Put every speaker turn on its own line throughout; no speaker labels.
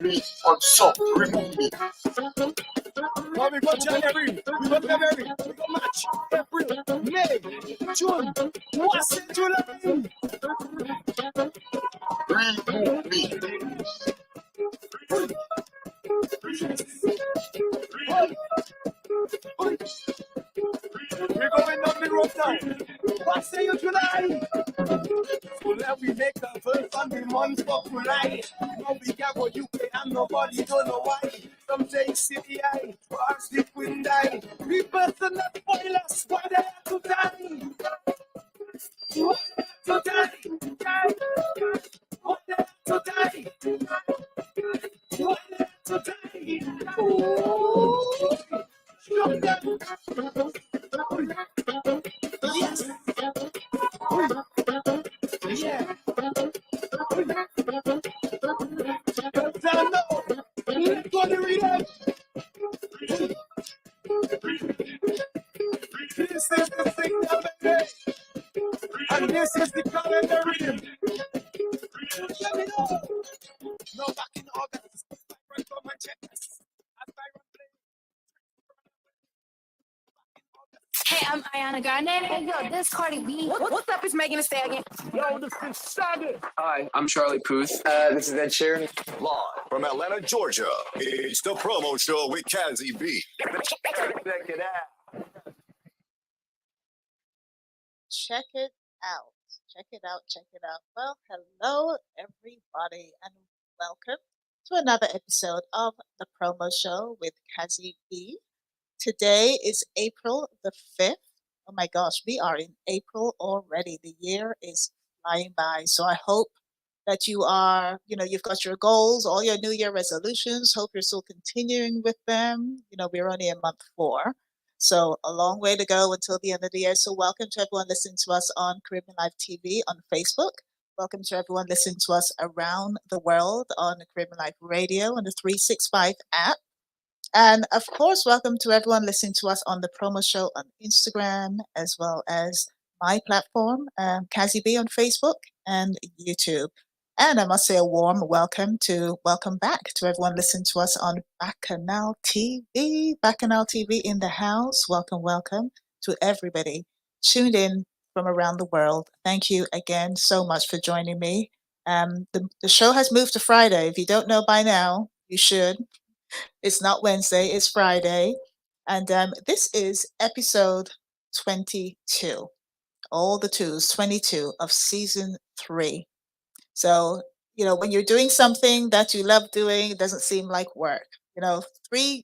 Me on some remove me.
Now we got January, we got February, we got March, April, May, June, what's it, July?
Remove me.
We're going up the road now. What say you, July? So let we make the first on the month of July. Now we can go UK and nobody don't know why. Some say CPI, or sleep will die. People are not spoilers, why they have to die? Why they have to die? Why they have to die? Why they have to die? Oh, show them. Yes. Yeah. Tell them no. Let's go to read it. This is the signal, baby. And this is the calendar rhythm. Let me know. No, back in August. Right on my chest. As I play.
Hey, I'm Ariana Grande. Hey, yo, this Cardi B. What's up? It's Megan Thee Stallion.
Yo, this is Shaggy.
Hi, I'm Charlie Puth.
This is Ed Sheeran.
Live from Atlanta, Georgia. It's the promo show with Cazzy B.
Check it out.
Check it out. Check it out. Check it out. Well, hello, everybody, and welcome to another episode of the promo show with Cazzy B. Today is April the 5th. Oh my gosh, we are in April already. The year is flying by. So I hope that you are, you've got your goals, all your New Year resolutions. Hope you're still continuing with them. We're only in month 4. So a long way to go until the end of the year. So welcome to everyone listening to us on Caribbean Live TV on Facebook. Welcome to everyone listening to us around the world on the Caribbean Live Radio and the 365 app. And of course, welcome to everyone listening to us on the promo show on Instagram, as well as my platform, Cazzy B on Facebook and YouTube. And I must say a warm welcome back to everyone listening to us on Bacchanal TV. Bacchanal TV in the house. Welcome to everybody tuned in from around the world. Thank you again so much for joining me. The show has moved to Friday. If you don't know by now, you should. It's not Wednesday, it's Friday. And this is episode 22. All the twos, 22 of season 3. So, when you're doing something that you love doing, it doesn't seem like work. 3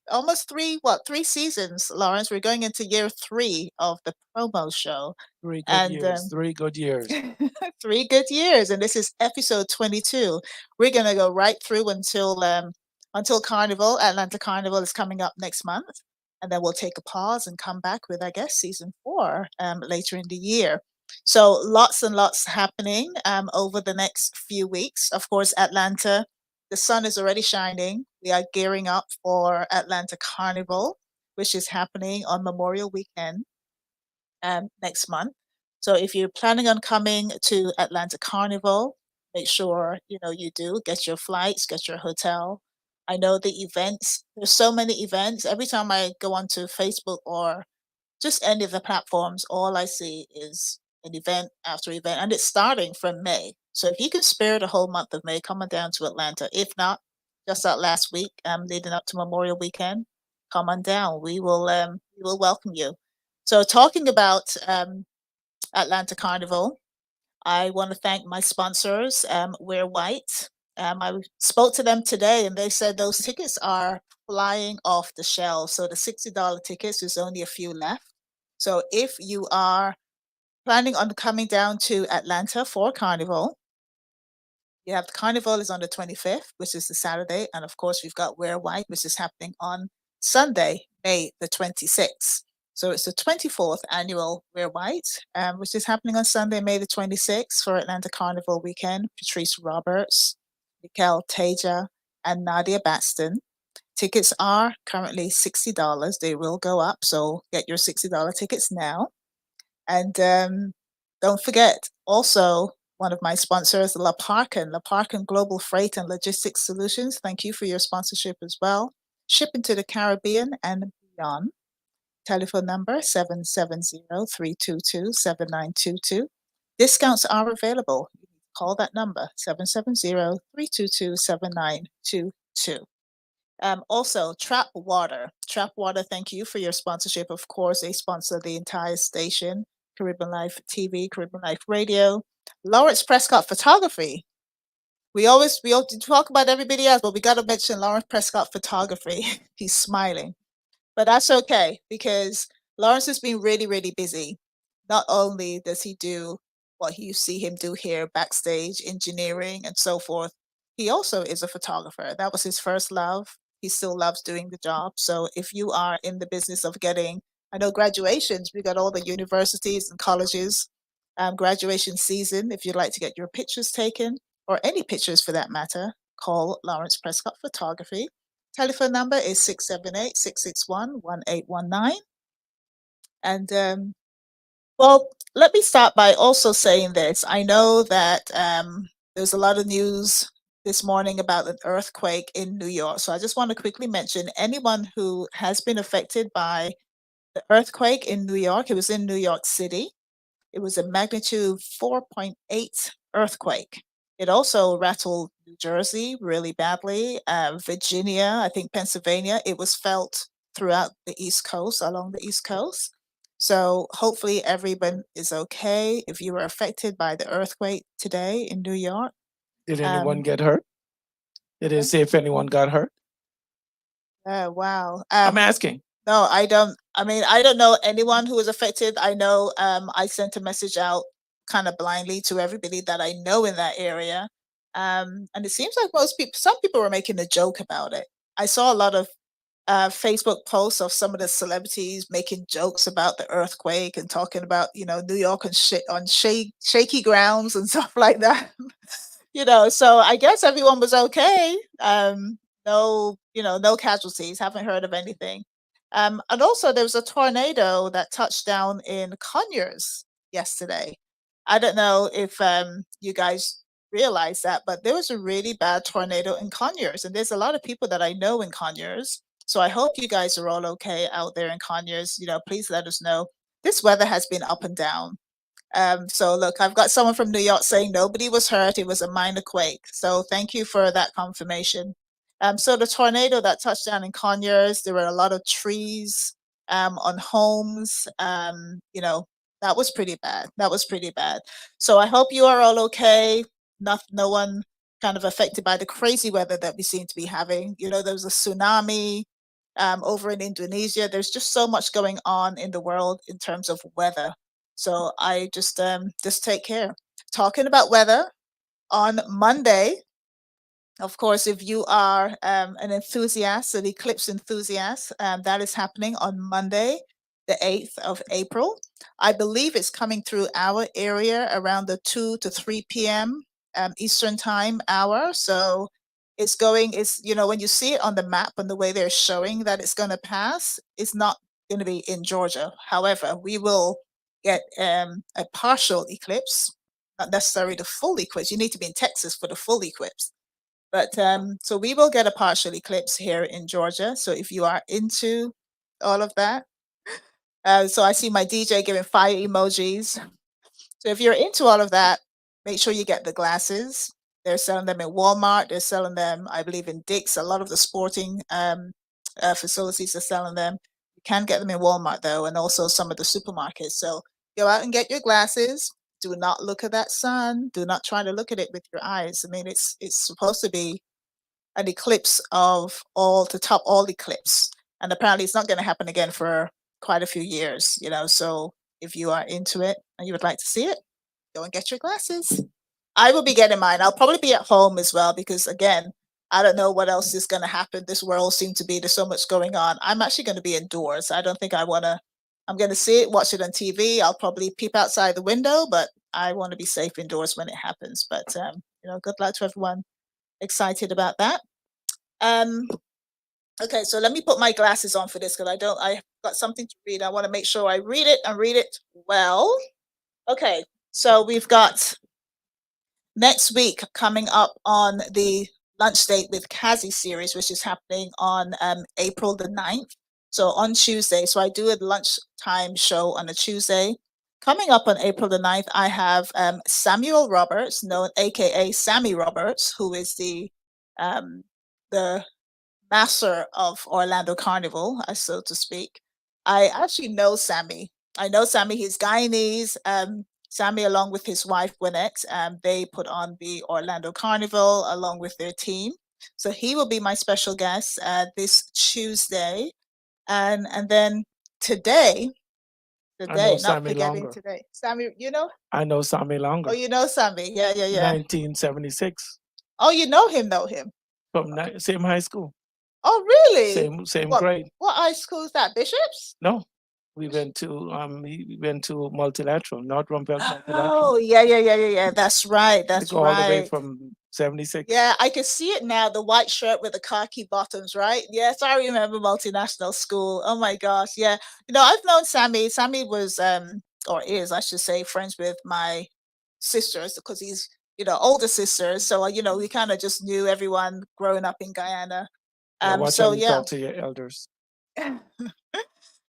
seasons, Lawrence. We're going into year 3 of the promo show.
3 good years. 3 good years.
3 good years. And this is episode 22. We're going to go right through until Carnival. Atlanta Carnival is coming up next month. And then we'll take a pause and come back with, I guess, season 4 later in the year. So lots and lots happening over the next few weeks. Of course, Atlanta, the sun is already shining. We are gearing up for Atlanta Carnival, which is happening on Memorial Weekend next month. So if you're planning on coming to Atlanta Carnival, make sure you do get your flights, get your hotel. I know the events. There's so many events. Every time I go onto Facebook or just any of the platforms, all I see is an event after event, and it's starting from May. So if you can spare the whole month of May, come on down to Atlanta. If not, just that last week, leading up to Memorial Weekend, come on down. We will welcome you. So talking about Atlanta Carnival, I want to thank my sponsors, Wear White. I spoke to them today, and they said those tickets are flying off the shelves. So the $60 tickets, there's only a few left. So if you are planning on coming down to Atlanta for Carnival, you have the Carnival is on the 25th, which is the Saturday. And of course, we've got Wear White, which is happening on Sunday, May the 26th. So it's the 24th annual Wear White, which is happening on Sunday, May the 26th for Atlanta Carnival weekend. Patrice Roberts, Mikel Teja, and Nadia Batson. Tickets are currently $60. They will go up, so get your $60 tickets now. And don't forget, also, one of my sponsors, La Parkin Global Freight and Logistics Solutions. Thank you for your sponsorship as well. Shipping to the Caribbean and beyond. Telephone number 770-322-7922. Discounts are available. Call that number 770-322-7922. Also, Trap Water. Trap Water, thank you for your sponsorship. Of course, they sponsor the entire station, Caribbean Life TV, Caribbean Life Radio. Lawrence Prescott Photography. We always talk about everybody else, but we got to mention Lawrence Prescott Photography. He's smiling. But that's okay because Lawrence has been really, really busy. Not only does he do what you see him do here, backstage, engineering, and so forth, he also is a photographer. That was his first love. He still loves doing the job. So if you are in the business of getting, I know graduations, we got all the universities and colleges, graduation season. If you'd like to get your pictures taken, or any pictures for that matter, call Lawrence Prescott Photography. Telephone number is 678-661-1819. And well, let me start by also saying this. I know that there's a lot of news this morning about an earthquake in New York. So I just want to quickly mention anyone who has been affected by the earthquake in New York. It was in New York City. It was a magnitude 4.8 earthquake. It also rattled New Jersey really badly, Virginia, I think Pennsylvania. It was felt throughout the East Coast, along the East Coast. So hopefully everyone is okay. If you were affected by the earthquake today in New York.
Did anyone get hurt? Did it say if anyone got hurt?
Wow.
I'm asking.
No, I don't. I mean, I don't know anyone who was affected. I know I sent a message out kind of blindly to everybody that I know in that area. And it seems like some people were making a joke about it. I saw a lot of Facebook posts of some of the celebrities making jokes about the earthquake and talking about, New York on shaky grounds and stuff like that. So I guess everyone was okay. No, no casualties. Haven't heard of anything. And also there was a tornado that touched down in Conyers yesterday. I don't know if you guys realize that, but there was a really bad tornado in Conyers, and there's a lot of people that I know in Conyers. So I hope you guys are all okay out there in Conyers. Please let us know. This weather has been up and down. So look, I've got someone from New York saying nobody was hurt. It was a minor quake. So thank you for that confirmation. So the tornado that touched down in Conyers, there were a lot of trees on homes. That was pretty bad. That was pretty bad. So I hope you are all okay. No one kind of affected by the crazy weather that we seem to be having. There was a tsunami over in Indonesia. There's just so much going on in the world in terms of weather. So I just take care. Talking about weather, on Monday, of course, if you are an enthusiast, an eclipse enthusiast, that is happening on Monday, the 8th of April. I believe it's coming through our area around the 2 to 3 p.m. Eastern time hour. So when you see it on the map and the way they're showing that it's going to pass, it's not going to be in Georgia. However, we will get a partial eclipse, not necessarily the full eclipse. You need to be in Texas for the full eclipse. But so we will get a partial eclipse here in Georgia. So if you are into all of that, so I see my DJ giving fire emojis. So if you're into all of that, make sure you get the glasses. They're selling them in Walmart. They're selling them, I believe, in Dick's. A lot of the sporting facilities are selling them. You can get them in Walmart, though, and also some of the supermarkets. So go out and get your glasses. Do not look at that sun. Do not try to look at it with your eyes. I mean, it's supposed to be an eclipse of to top all eclipse. And apparently it's not going to happen again for quite a few years, So if you are into it and you would like to see it, go and get your glasses. I will be getting mine. I'll probably be at home as well because, again, I don't know what else is going to happen. This world seems to be, there's so much going on. I'm actually going to be indoors. I don't think I'm going to see it, watch it on TV. I'll probably peep outside the window, but I want to be safe indoors when it happens. But, good luck to everyone excited about that. Okay, so let me put my glasses on for this because I've got something to read. I want to make sure I read it and read it well. Okay, so we've got next week, coming up on the Lunch Date with Cazzy series, which is happening on April the 9th. So on Tuesday. So I do a lunchtime show on a Tuesday. Coming up on April the 9th, I have Samuel Roberts, known aka Sammy Roberts, who is the master of Orlando Carnival, so to speak. I actually know Sammy. I know Sammy. He's Guyanese. Sammy, along with his wife Gwinnett, they put on the Orlando Carnival along with their team. So he will be my special guest this Tuesday, and then today,
I know
not
Sammy
forgetting
longer.
today, Sammy. You know?
I know Sammy
Oh,
longer.
you know Sammy? Yeah, yeah, yeah.
1976
Oh, you know him? Know him?
from same high school,
Oh, really?
same
What?
grade.
What high school is that? Bishops?
No, we went to multilateral, not Rumpel multilateral.
Oh, yeah, yeah, yeah, yeah, yeah. That's right.
We
That's
go all the way
right.
from 76.
Yeah, I can see it now. The white shirt with the khaki bottoms, right? Yes, I remember multinational school. Oh my gosh, yeah. I've known Sammy. Sammy was or is, I should say, friends with my sisters because he's older sisters. So we kind of just knew everyone growing up in Guyana.
Yeah, watch
So
how you
yeah.
talk to your elders.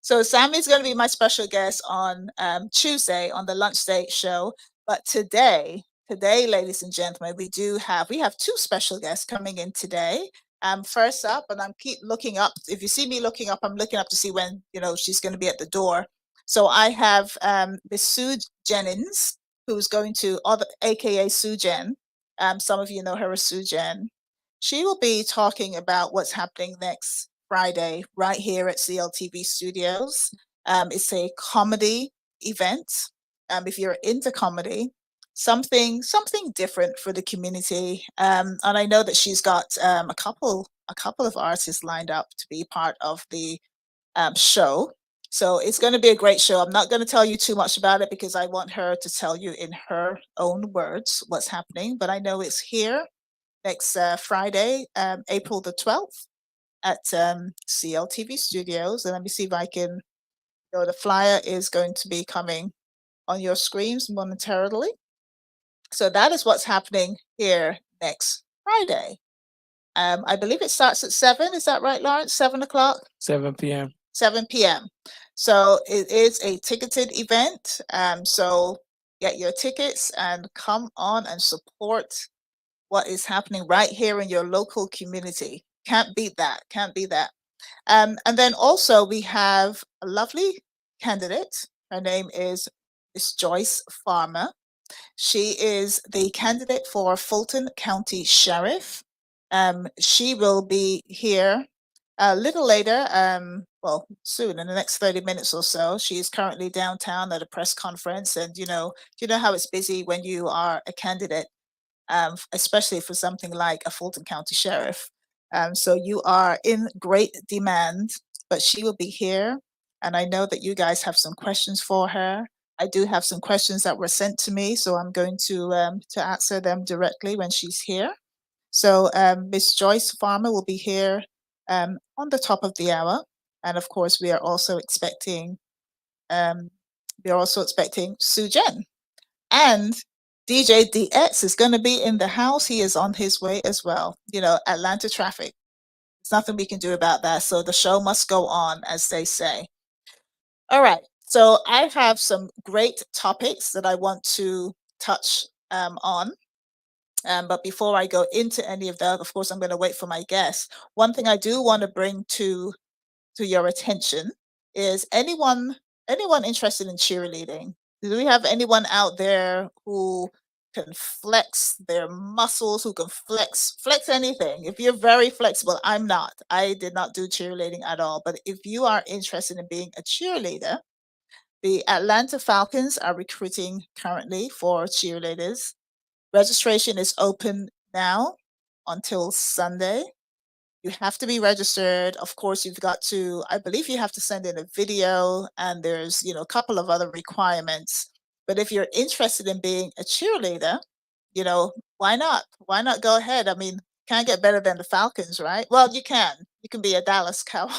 So Sammy's going to be my special guest on Tuesday on the Lunch Date show. But today, ladies and gentlemen, we have two special guests coming in today. First up, and I'm keep looking up. If you see me looking up, I'm looking up to see when she's going to be at the door. So I have Miss Sue Jennings, who's going to, aka Sue Jen. Some of you know her as Sue Jen. She will be talking about what's happening next Friday right here at CLTV Studios. It's a comedy event. If you're into comedy, something different for the community. And I know that she's got a couple of artists lined up to be part of the show. So it's going to be a great show. I'm not going to tell you too much about it because I want her to tell you in her own words what's happening. But I know it's here next Friday, April the 12th at CLTV Studios. And let me see if I can, the flyer is going to be coming on your screens momentarily. So that is what's happening here next Friday. I believe it starts at 7. Is that right, Lawrence? 7 o'clock?
7 p.m.
7 p.m. So it is a ticketed event. So get your tickets and come on and support what is happening right here in your local community. Can't beat that. Can't beat that. And then also we have a lovely candidate. Her name is Miss Joyce Farmer. She is the candidate for Fulton County Sheriff. She will be here a little later, well, soon in the next 30 minutes or so. She is currently downtown at a press conference, and you know how it's busy when you are a candidate, especially for something like a Fulton County Sheriff. So you are in great demand, but she will be here. And I know that you guys have some questions for her. I do have some questions that were sent to me, so I'm going to answer them directly when she's here. So Miss Joyce Farmer will be here on the top of the hour, and of course we are also expecting Sue Jen, and DJ DX is going to be in the house. He is on his way as well. Atlanta traffic. There's nothing we can do about that. So the show must go on, as they say. All right. So I have some great topics that I want to touch on. But before I go into any of that, of course, I'm going to wait for my guests. One thing I do want to bring to your attention is anyone interested in cheerleading? Do we have anyone out there who can flex their muscles, who can flex anything? If you're very flexible, I'm not. I did not do cheerleading at all. But if you are interested in being a cheerleader, the Atlanta Falcons are recruiting currently for cheerleaders. Registration is open now until Sunday. You have to be registered. Of course, I believe you have to send in a video, and there's, a couple of other requirements. But if you're interested in being a cheerleader, why not? Why not go ahead? I mean, can't get better than the Falcons, right? Well, you can. You can be a Dallas Cowboy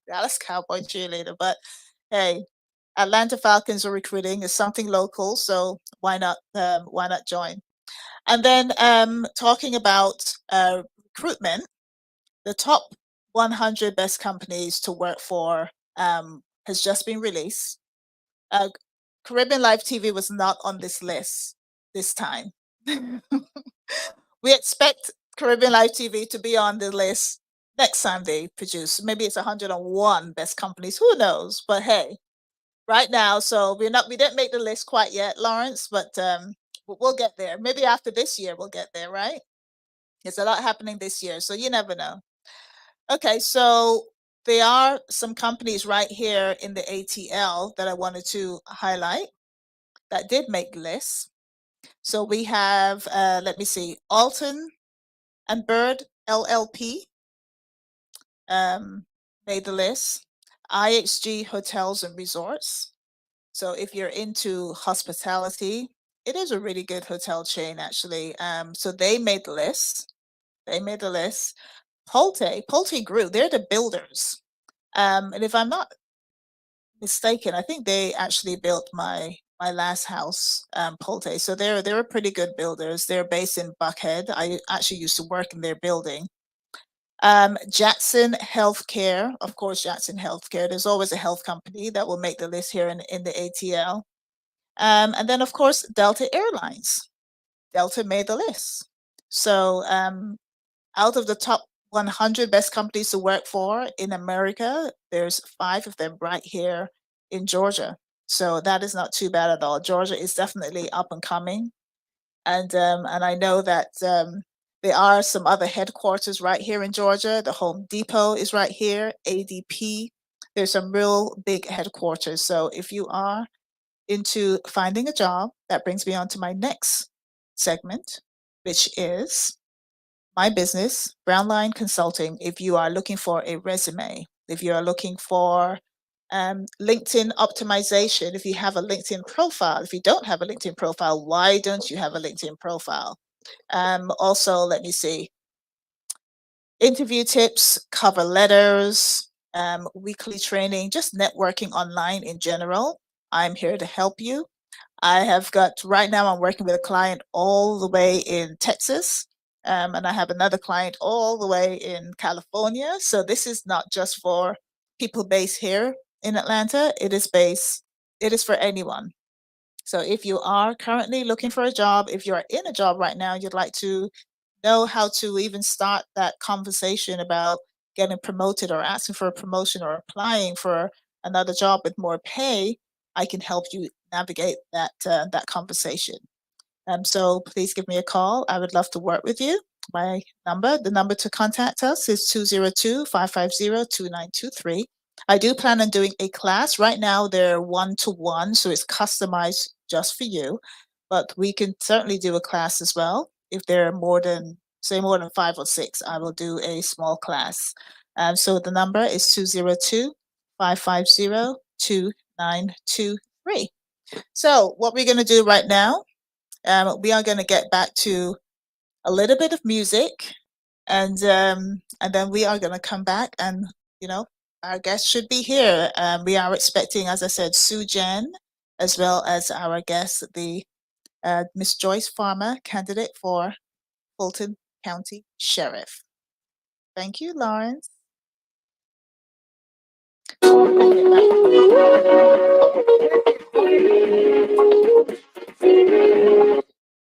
cheerleader, but hey, Atlanta Falcons are recruiting. It's something local, so why not join? And then talking about recruitment, the top 100 best companies to work for has just been released. Caribbean Live TV was not on this list this time. We expect Caribbean Live TV to be on the list next time they produce. Maybe it's 101 best companies. Who knows? But hey, right now, so we didn't make the list quite yet, Lawrence, but we'll get there. Maybe after this year we'll get there, right? There's a lot happening this year, so you never know. Okay, so there are some companies right here in the ATL that I wanted to highlight that did make the list. So we have, let me see, Alton and Bird LLP made the list. IHG Hotels and Resorts. So if you're into hospitality, it is a really good hotel chain, actually. So they made the list. They made the list. Pulte Group, they're the builders. And if I'm not mistaken, I think they actually built my last house, Pulte. So they're a pretty good builders. They're based in Buckhead. I actually used to work in their building. Jackson Healthcare, of course, Jackson Healthcare. There's always a health company that will make the list here in the ATL. And then, of course, Delta Airlines. Delta made the list. So out of the top 100 best companies to work for in America, there's 5 of them right here in Georgia. So that is not too bad at all. Georgia is definitely up and coming. And I know that there are some other headquarters right here in Georgia. The Home Depot is right here, ADP. There's some real big headquarters. So if you are into finding a job, that brings me on to my next segment, which is my business, Brownline Consulting. If you are looking for a resume, if you are looking for LinkedIn optimization, if you have a LinkedIn profile, if you don't have a LinkedIn profile, why don't you have a LinkedIn profile? Also, let me see, interview tips, cover letters, weekly training, just networking online in general. I'm here to help you. I have got, right now I'm working with a client all the way in Texas. And I have another client all the way in California. So this is not just for people based here in Atlanta. It is for anyone. So if you are currently looking for a job, if you're in a job right now, you'd like to know how to even start that conversation about getting promoted or asking for a promotion or applying for another job with more pay, I can help you navigate that conversation. So please give me a call. I would love to work with you. The number to contact us is 202-550-2923. I do plan on doing a class. Right now they're one-to-one, so it's customized just for you. But we can certainly do a class as well. If there are more than 5 or 6, I will do a small class. So the number is 202-550-2923. So what we're going to do right now, we are going to get back to a little bit of music, and then we are going to come back, and our guest should be here. We are expecting, as I said, Sue Jen, as well as our guest, the Miss Joyce Farmer, candidate for Fulton County Sheriff. Thank you, Lawrence.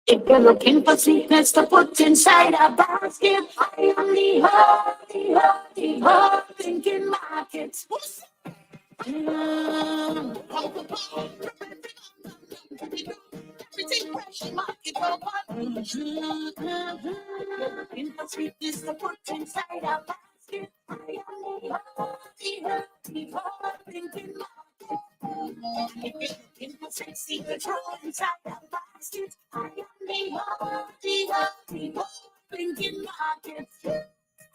If you're looking for secrets to put inside a basket, I am the hot thinking market. Everything fresh market looking for sweetness to put inside a basket. I am the hot thinking market. If you're looking for sexy control inside a basket, I am the hot thinking market.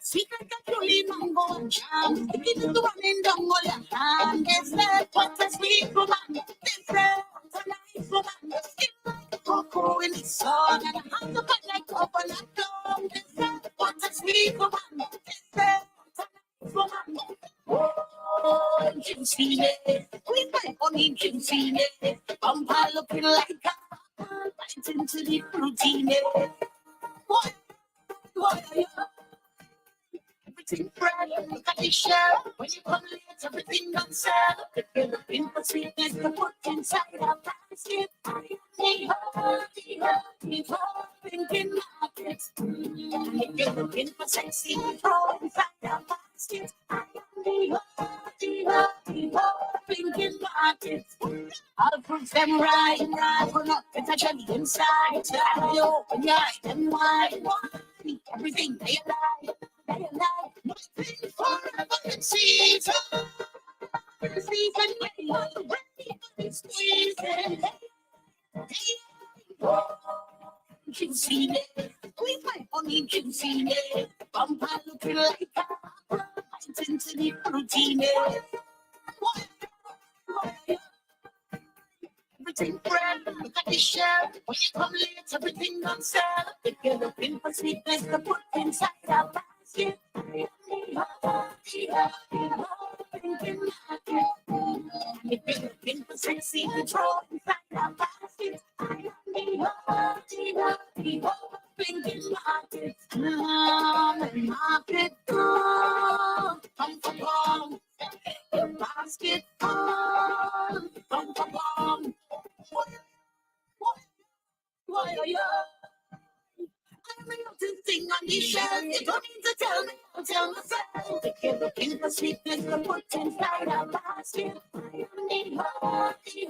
Secret controlling mango and jam. If you do the one in down all your hand, it's that what a sweet woman. This what a nice woman. Skin like a cocoa in the sun, and a hand up like coconut gum. This what a sweet woman. This what a nice woman. Oh, juicy, we my honey juicy, bumper looking like a into the routine. What are you? Everything brand new, got the shell. When you come late, everything on sale. If you're looking for sweetness, to put inside a basket. The thinking markets. If you're looking for sexy, throw inside a basket. The thinking markets. I'll prove them right, but not it's a jelly inside. So I open your eyes and wide. Everything they like. Nothing forever in season. Season when you're ready for squeezing. Can see it. With my money can see it. Bumper looking like a right into the routine. Everything brand new, got the shell. When you come late, everything on sale. If you're looking for sweetness, to put inside a basket. If you're looking for sexy, throw inside a basket. Thinking market, market, come for bomb. Your basket, come for bomb. Why are you? I'm real to sing on the shelf. You don't need to tell me, I'll tell myself. If you're looking for sweetness, to put inside a basket. Thinking markets. If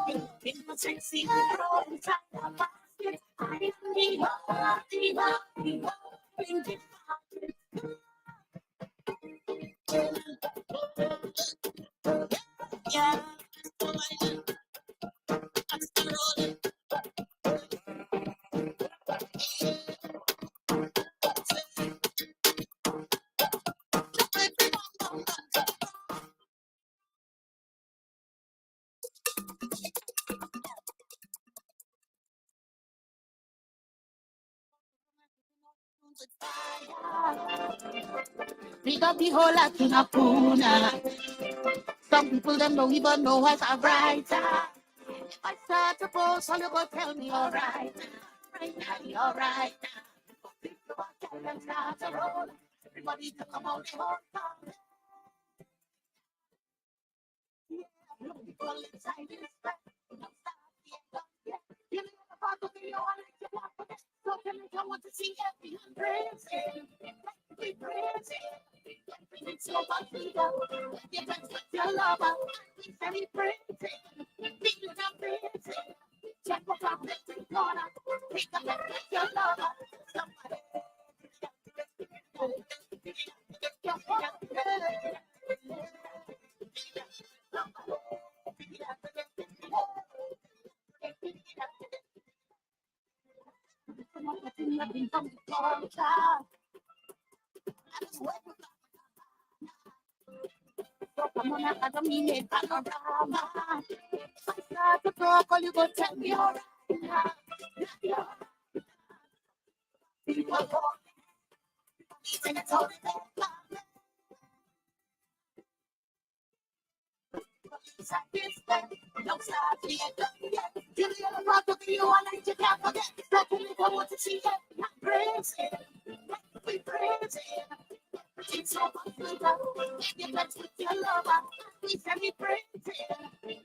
you're looking for sexy, throw inside a basket. Thinking markets. Yeah. I'm still rolling. We got the whole lot in a puna. Some people them don't even know what's a writer. If I start to post, all you go tell me alright. Right now, alright. Think about that and start to roll. Everybody to come out the whole time. Yeah, people inside this back. Don't stop, yeah. Give me a part of me, I like to walk with it. So tell me, I want to see everyone praising. We praising. It's so much freedom. You can touch your lover. We celebrating. Feeling amazing. Check what I'm letting corner. Pick up and touch your lover. Somebody. Come on, I don't mean it, panorama. If I start to talk, all you go tell me all right. Yeah. People talk, even it's all in don't stop me, give me a part of you, I like to can't forget. Like I want to see it, I'm praising, we praising. It's so much freedom. You let's with your lover. We celebrating.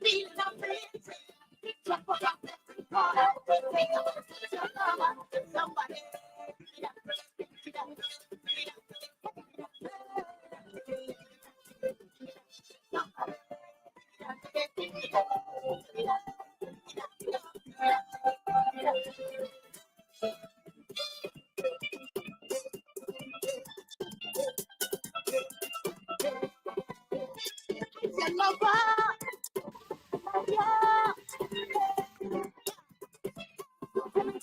Feeling amazing. Drop a drop every corner. Take a look at your lover. Somebody. Your lover. Yeah.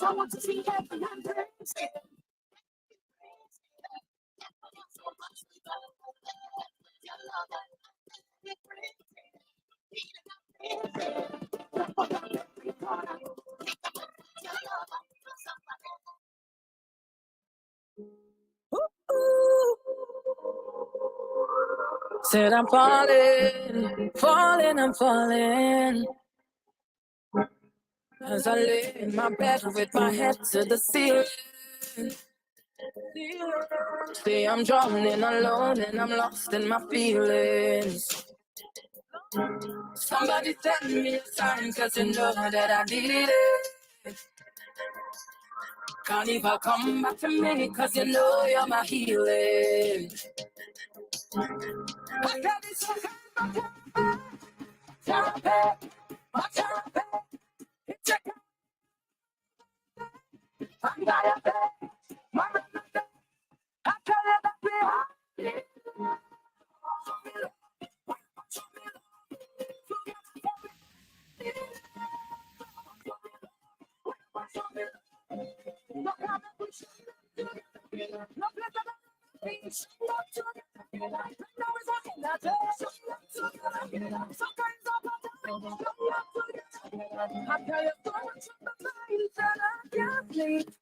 I want to see everyone praising. So much freedom. Your lover.
Said I'm falling, falling, I'm falling.
As I lay in my bed with my head to the ceiling. See, I'm drowning alone and I'm lost in my feelings. Somebody send me a sign, cause you know that I need it. Can't even come back to me, cause you know you're my healing. I got this therapy, my therapy. It's a anxiety, my remedy. I tell you that we are.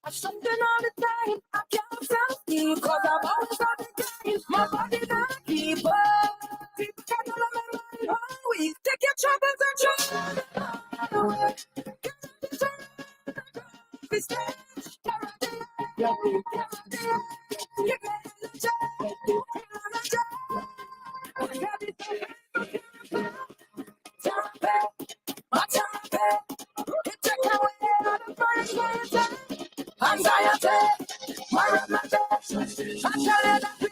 Something all the time, I can't self-keep, cause I'm always on the game. My body not keep up. People can't tell me right all week. Take your troubles and try. Anxiety, my remedy. I tell you that we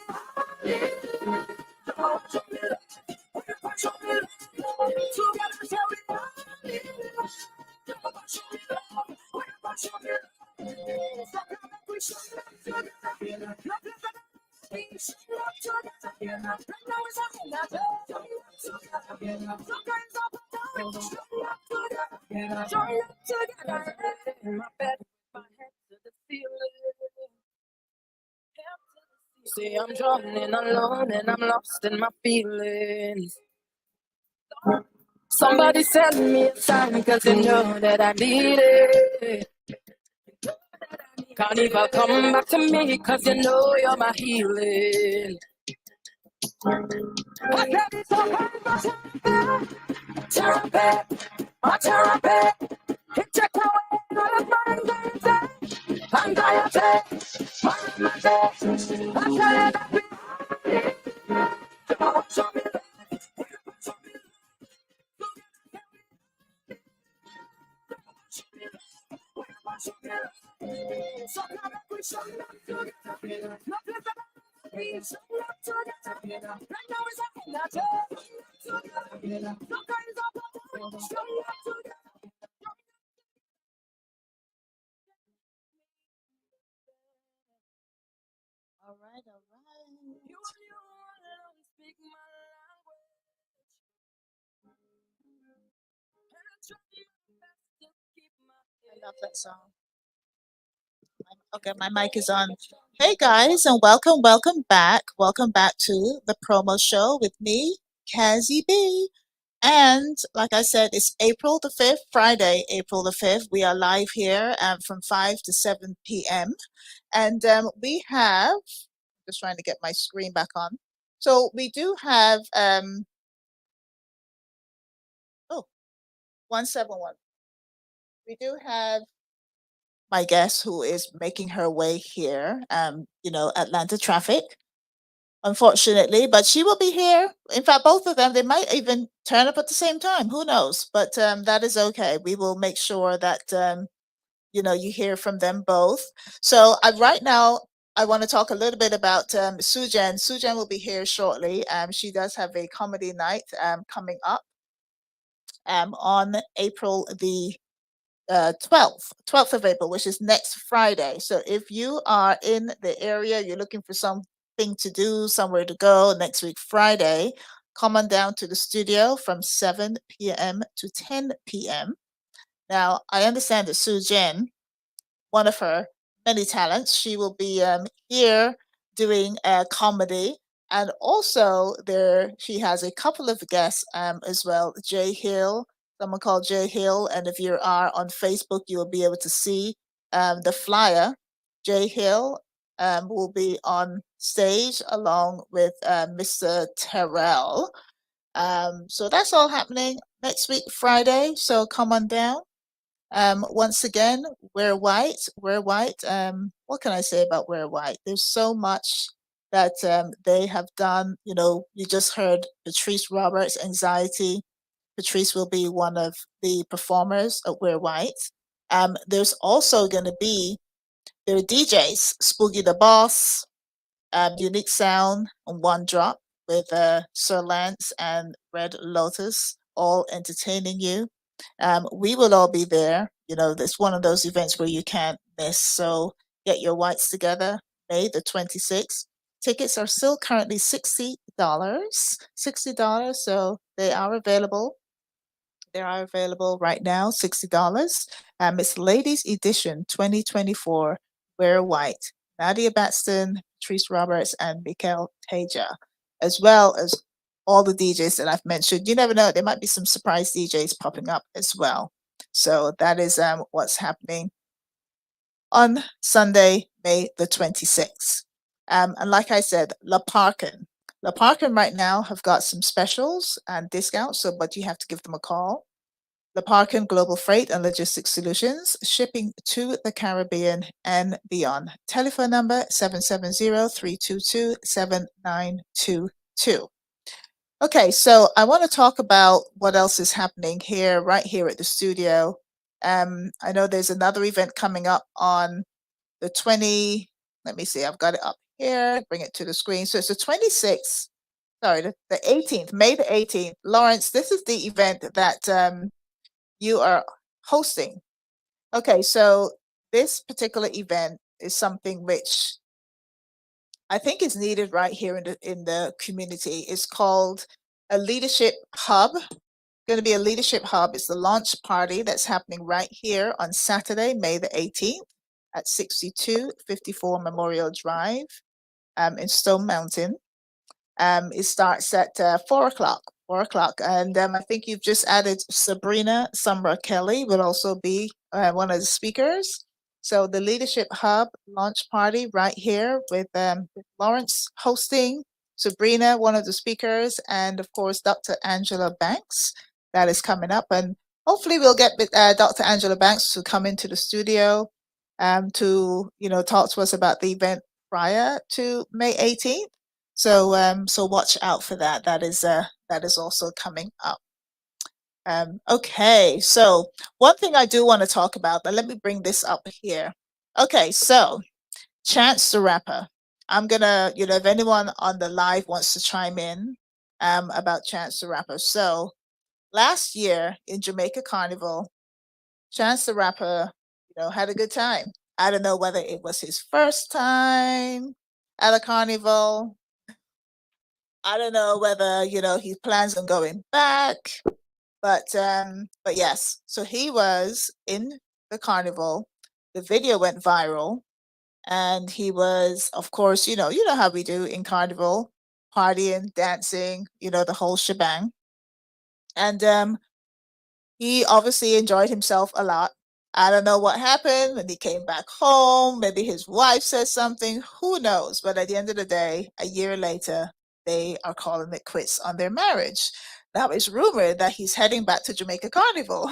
see, I'm drowning alone and I'm lost in my feelings. Somebody send me a sign, cause you know that I need it. Can't even come back to me, cause you know you're my healing. I got it so therapy, my therapy. It take away all of my anxiety, my remedy. I tell you that we show me love. So come back, we show love together. No place to be, show love together. Right now it's a together. No kinds of love, show love together.
All right, all right.
You alone speak my language. And I try my best to keep my
I love that song. Okay, my mic is on. Hey guys, and welcome back. Welcome back to the promo show with me, Cazzy B. And like I said, it's April the 5th, Friday, April the 5th. We are live here from 5 to 7 p.m. And we have, just trying to get my screen back on. So we do have, 171. We do have my guest who is making her way here, Atlanta traffic, unfortunately, but she will be here. In fact, both of them, they might even turn up at the same time. Who knows? But that is okay. We will make sure that, you hear from them both. So right now, I want to talk a little bit about Sujan. Sujan will be here shortly. She does have a comedy night coming up on April the 12th of April, which is next Friday. So if you are in the area, you're looking for something to do, somewhere to go next week, Friday, come on down to the studio from 7 p.m. to 10 p.m. Now, I understand that Sue Jen, one of her many talents, she will be here doing comedy. And also she has a couple of guests as well, Jay Hill, someone called Jay Hill. And if you are on Facebook, you will be able to see the flyer. Jay Hill will be on stage along with Mr. Terrell. So that's all happening next week, Friday. So come on down. Once again, wear white, wear white. What can I say about wear white? There's so much that they have done. You know, you just heard Patrice Roberts, Anxiety. Patrice will be one of the performers at Wear White. There's also going to be their DJs, Spooky the Boss, Unique Sound, and One Drop with Sir Lance and Red Lotus, all entertaining you. We will all be there. You know, it's one of those events where you can't miss. So get your whites together, May the 26th. Tickets are still currently $60. $60. So they are available. They are available right now, $60. It's Ladies Edition 2024, Wear White. Nadia Batson, Patrice Roberts, and Mikkel Teja, as well as all the DJs that I've mentioned. You never know, there might be some surprise DJs popping up as well. So that is what's happening on Sunday, May the 26th. And like I said, La Parkin. La Parkin right now have got some specials and discounts, so but you have to give them a call. The Parkin Global Freight and Logistics Solutions, shipping to the Caribbean and beyond. Telephone number 770-322-7922. Okay, so I want to talk about what else is happening here, right here at the studio. I know there's another event coming up on the 20, let me see, I've got it up here, bring it to the screen. So it's the 26th, sorry, the 18th, May the 18th. Lawrence, this is the event that you are hosting. Okay, so this particular event is something which I think is needed right here in the community. It's called a leadership hub. Going to be a leadership hub. It's the launch party that's happening right here on Saturday, May the 18th at 6254 Memorial Drive in Stone Mountain. It starts at 4 o'clock. 4 o'clock. And I think you've just added Sabrina Summer Kelly will also be one of the speakers. So the Leadership Hub launch party right here with Lawrence hosting, Sabrina, one of the speakers, and of course, Dr. Angela Banks. That is coming up. And hopefully we'll get Dr. Angela Banks to come into the studio to, you know, talk to us about the event prior to May 18th. So so watch out for that. That is also coming up. Okay, so one thing I do want to talk about, but let me bring this up here. Okay, so Chance the Rapper. I'm gonna, you know, if anyone on the live wants to chime in about Chance the Rapper. So last year in Jamaica Carnival, Chance the Rapper, you know, had a good time. I don't know whether it was his first time at a carnival. I don't know whether, you know, he plans on going back, but yes. So he was in the carnival. The video went viral, and he was, of course, you know how we do in carnival, partying, dancing, you know, the whole shebang. And he obviously enjoyed himself a lot. I don't know what happened when he came back home. Maybe his wife said something. Who knows? But at the end of the day, a year later, they are calling it quits on their marriage. Now it's rumored that he's heading back to Jamaica Carnival.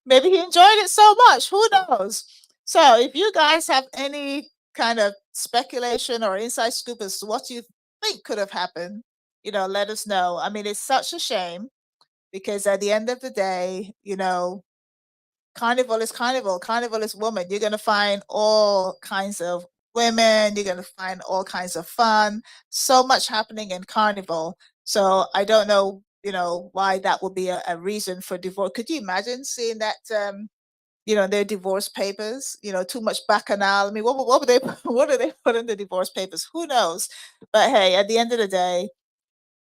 Maybe he enjoyed it so much. Who knows? So if you guys have any kind of speculation or inside scoop as to what you think could have happened, you know, let us know. I mean, it's such a shame because at the end of the day, you know, carnival is carnival. Carnival is woman. You're going to find all kinds of women. You're going to find all kinds of fun. So much happening in carnival. So I don't know, you know, why that would be a reason for divorce. Could you imagine seeing that, you know, their divorce papers, you know, too much bacchanal? I mean, what would they, what do they put in the divorce papers? Who knows? But hey, at the end of the day,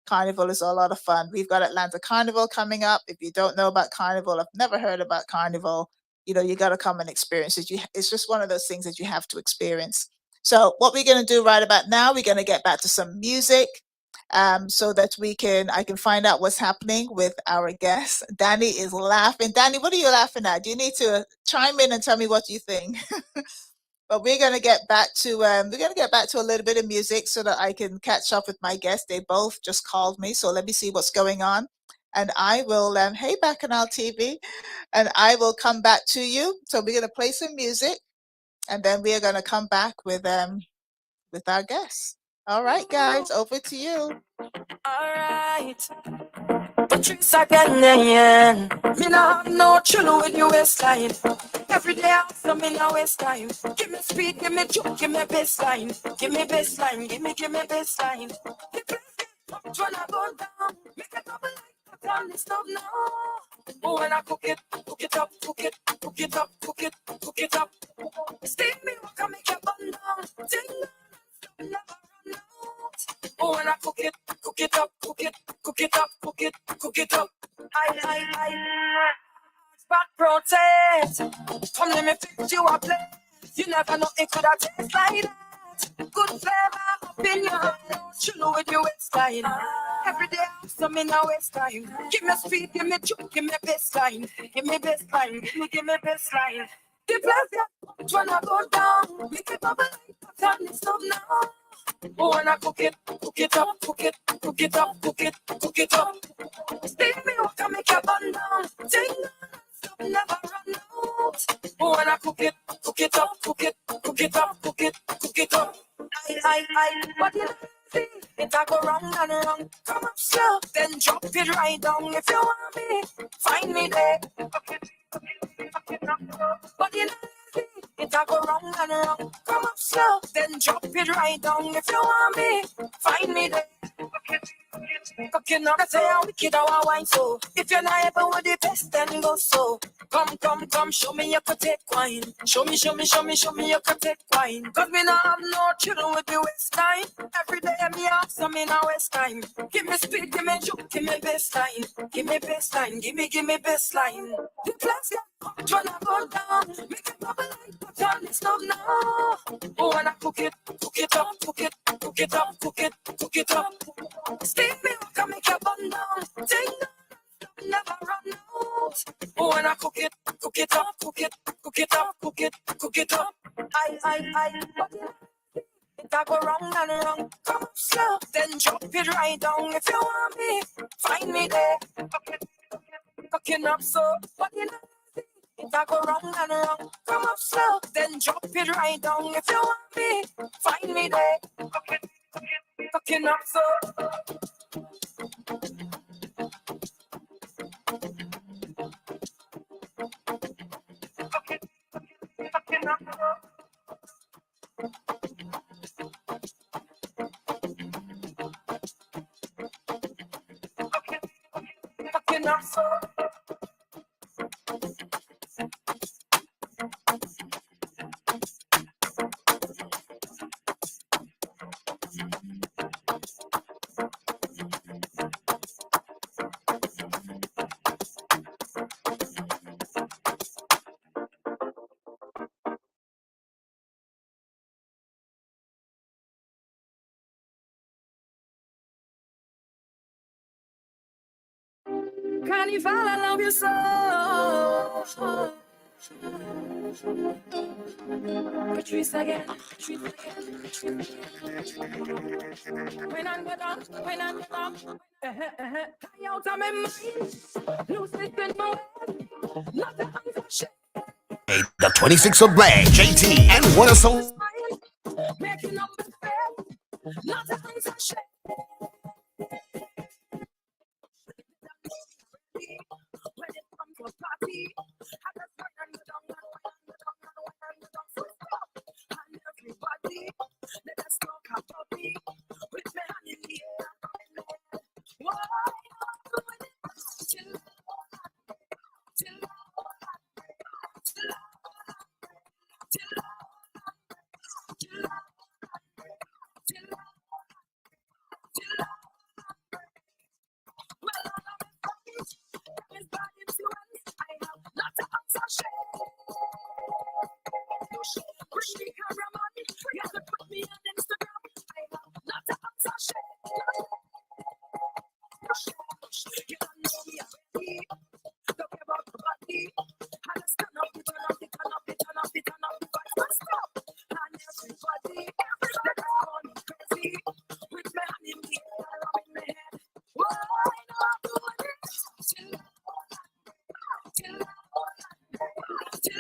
Carnival is a lot of fun. We've got Atlanta Carnival coming up. If you don't know about Carnival, I've never heard about Carnival, you know, you got to come and experience it. It's just one of those things that you have to experience. So what we're going to do right about now, we're going to get back to some music so that I can find out what's happening with our guest. Danny is laughing. Danny, what are you laughing at? Do you need to chime in and tell me what you think? But we're gonna get back to a little bit of music so that I can catch up with my guests. They both just called me, so let me see what's going on. and I will, hey, Bacchanal TV, and I will come back to you. So we're going to play some music, and then we are going to come back with our guests. All right, guys, over to you.
All right. Patrice again, yeah. Me nah have no trouble with your waistline. Every day I have me no waste time. Give me speed, give me juke, give me baseline. Give me baseline, give me baseline. The place when I go down, make a double like put on the stove now. Oh, when I cook it up, cook it up, cook it up. Steam me, what can make you burn down? Ting, never run out. Oh, when I cook it up, cook it up. I spot protest. Come let me fix you a plate. You never know it could have taste like that. Good flavor up in your hand. Chill with your waistline. Every day I'm some in a waste time. Give me speed, give me juke, give me baseline. Give me baseline, give me baseline. The place when I go down, make it bubble like put on the stove now. Oh, when I cook it up, cook it up. Steam me, what can make you burn down? Ting, never run out. Oh, when I cook it up. But you see, it a go wrong and wrong. Come up slow, then drop it right down. If you want me, find me there. But you see, it a go wrong and wrong. Come up slow, then drop it right down. If you want me, find me there. Cooking up, say how wicked how I wine so. If you're not able with the best, then go so. Come, show me you could take wine. Show me you could take wine. Cause me not have no children with the waistline. Every day me have some in a waste time. Give me speed, give me juke, give me baseline. Give me baseline. The place get when I go down. Make it bubble like put on the stove now. Oh, when I cook it up. Steam me, what can make you burn down? Ting, never run out. Oh, when I cook it up. But it a go wrong and wrong. Come up slow, then drop it right down. If you want me, find me there. Cooking up so, but you know, it a go wrong and wrong. Come up slow, then drop it right down. If you want me, find me there. Cooking up so. Fucking up so. Carnival, I love you so. Patrice again. When I get up. Hang out of my mind. Lose it in my head. Nothing on shit.
The 26th of Black, JT, and what a soul.
Making up the bed. Nothing on shit. When it comes to a party, I just run and down and everybody, let us talk about me. With my hand in the air. Why? On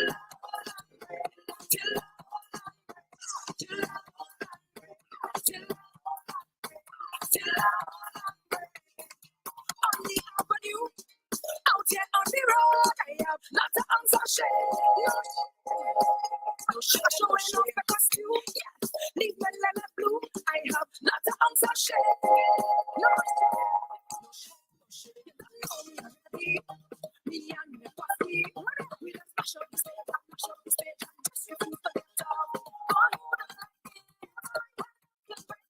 the avenue, out here on the road, I have lots of answer shade. No sugar showing up because you, yes, leave my lemon blue. I have lots of answer shade. No, you don't know me already. Me and me pussy, we just mash up the stage, mash up the stage, and just give you the top. All over the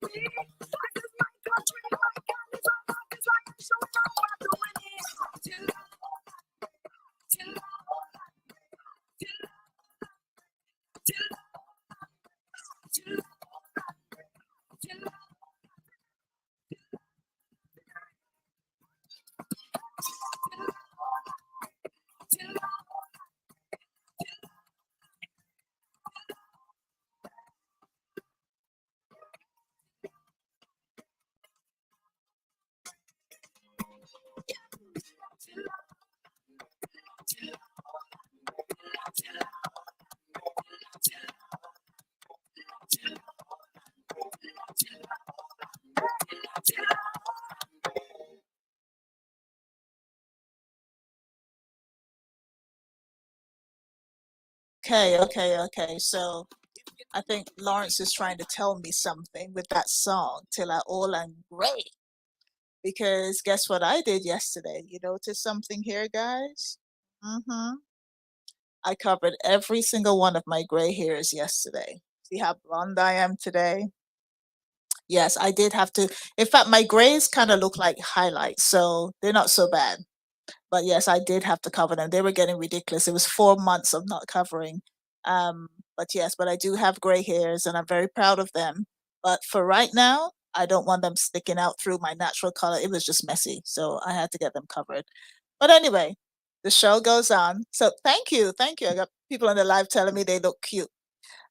place, I just my country, my gun is all up, it's like I'm showing up, I'm doing it. Till, till, till, till, till, till.
Okay. So I think Lawrence is trying to tell me something with that song, Till I All Am Gray. Because guess what I did yesterday? You notice something here, guys? I covered every single one of my gray hairs yesterday. See how blonde I am today? Yes, I did have to. In fact, my grays kind of look like highlights, so they're not so bad. But yes, I did have to cover them. They were getting ridiculous. It was 4 months of not covering. But yes, but I do have gray hairs and I'm very proud of them. But for right now, I don't want them sticking out through my natural color. It was just messy. So I had to get them covered. But anyway, the show goes on. So thank you. Thank you. I got people on the live telling me they look cute.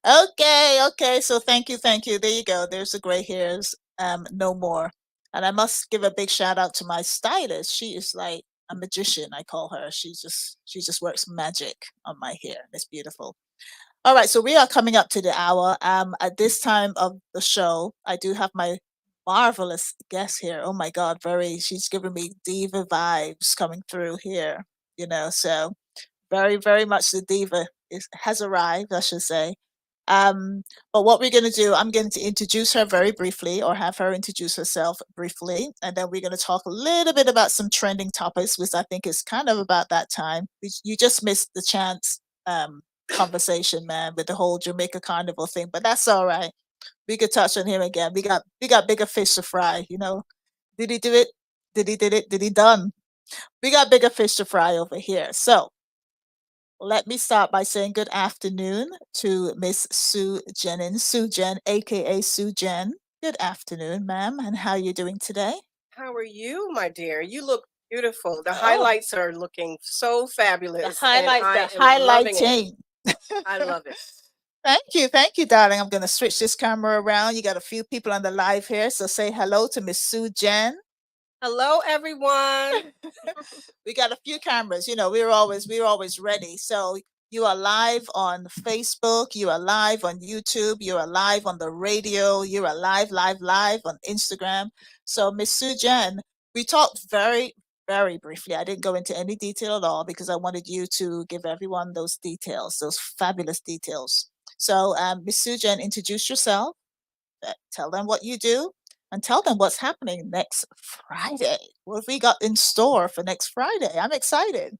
Okay. So thank you. There you go. There's the gray hairs. No more. And I must give a big shout out to my stylist. She is like a magician, I call her. She just works magic on my hair. It's beautiful. All right, so we are coming up to the hour. At this time of the show, I do have my marvelous guest here. Oh my God, she's giving me diva vibes coming through here. So very much the diva has arrived, I should say. But what we're going to do, I'm going to introduce her very briefly, or have her introduce herself briefly, and then we're going to talk a little bit about some trending topics, which I think is kind of about that time. You just missed the chance conversation, man, with the whole Jamaica Carnival thing, but that's all right. We could touch on him again. We got bigger fish to fry. Did he do it? Did he did it? Did he done? We got bigger fish to fry over here. So let me start by saying good afternoon to Miss Sue Jennings, Sue Jen, aka Sue Jen. Good afternoon, ma'am, and how are you doing today?
How are you, my dear? You look beautiful. The
Oh,
highlights are looking so
the
fabulous, and
highlights,
I
the
am loving it.
highlighting.
I love it.
Thank you, darling. I'm gonna switch this camera around. You got a few people on the live here, so say hello to Miss Sue Jen.
Hello, everyone.
We got a few cameras. We're always ready. So you are live on Facebook. You are live on YouTube. You are live on the radio. You are live on Instagram. So Miss Sue Jen, we talked very briefly. I didn't go into any detail at all because I wanted you to give everyone those details, those fabulous details. So Miss Sue Jen, introduce yourself. Tell them what you do and tell them what's happening next Friday. What have we got in store for next Friday? I'm excited.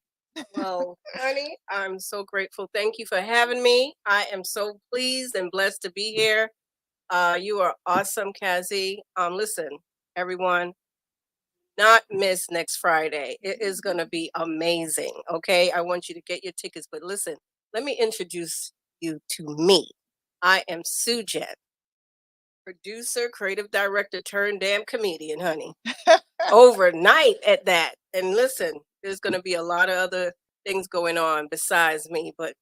Well, honey, I'm so grateful. Thank you for having me. I am so pleased and blessed to be here. You are awesome, Cazzy. Listen, everyone, not miss next Friday. It is going to be amazing. Okay, I want you to get your tickets. But listen, let me introduce you to me. I am Sue Jen, producer, creative director, turned damn comedian, honey. Overnight at that. And listen, there's going to be a lot of other things going on besides me. But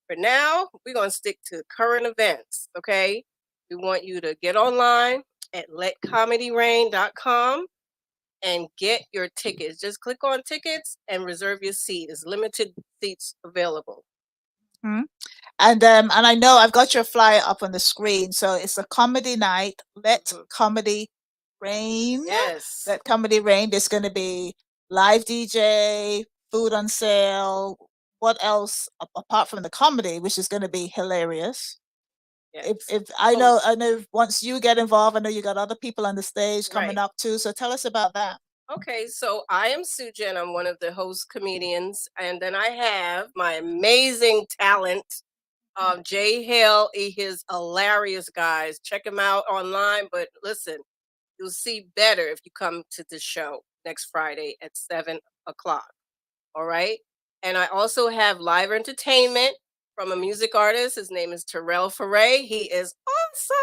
for now, we're going to stick to current events. Okay. We want you to get online at letcomedyrain.com and get your tickets. Just click on tickets and reserve your seat. There's limited seats available.
And I know I've got your flyer up on the screen. So it's a comedy night. Let comedy reign.
Yes.
Let comedy reign. There's going to be live DJ, food on sale. What else apart from the comedy, which is going to be hilarious? If I know once you get involved, I know you got other people on the stage coming
Right.
up too. So tell us about that.
Okay, so I am Sue Jen. I'm one of the host comedians, and then I have my amazing talent, Jay Hale. He is hilarious, guys. Check him out online. But listen, you'll see better if you come to the show next Friday at 7 o'clock. All right. And I also have live entertainment from a music artist. His name is Terrell Foray. He is awesome.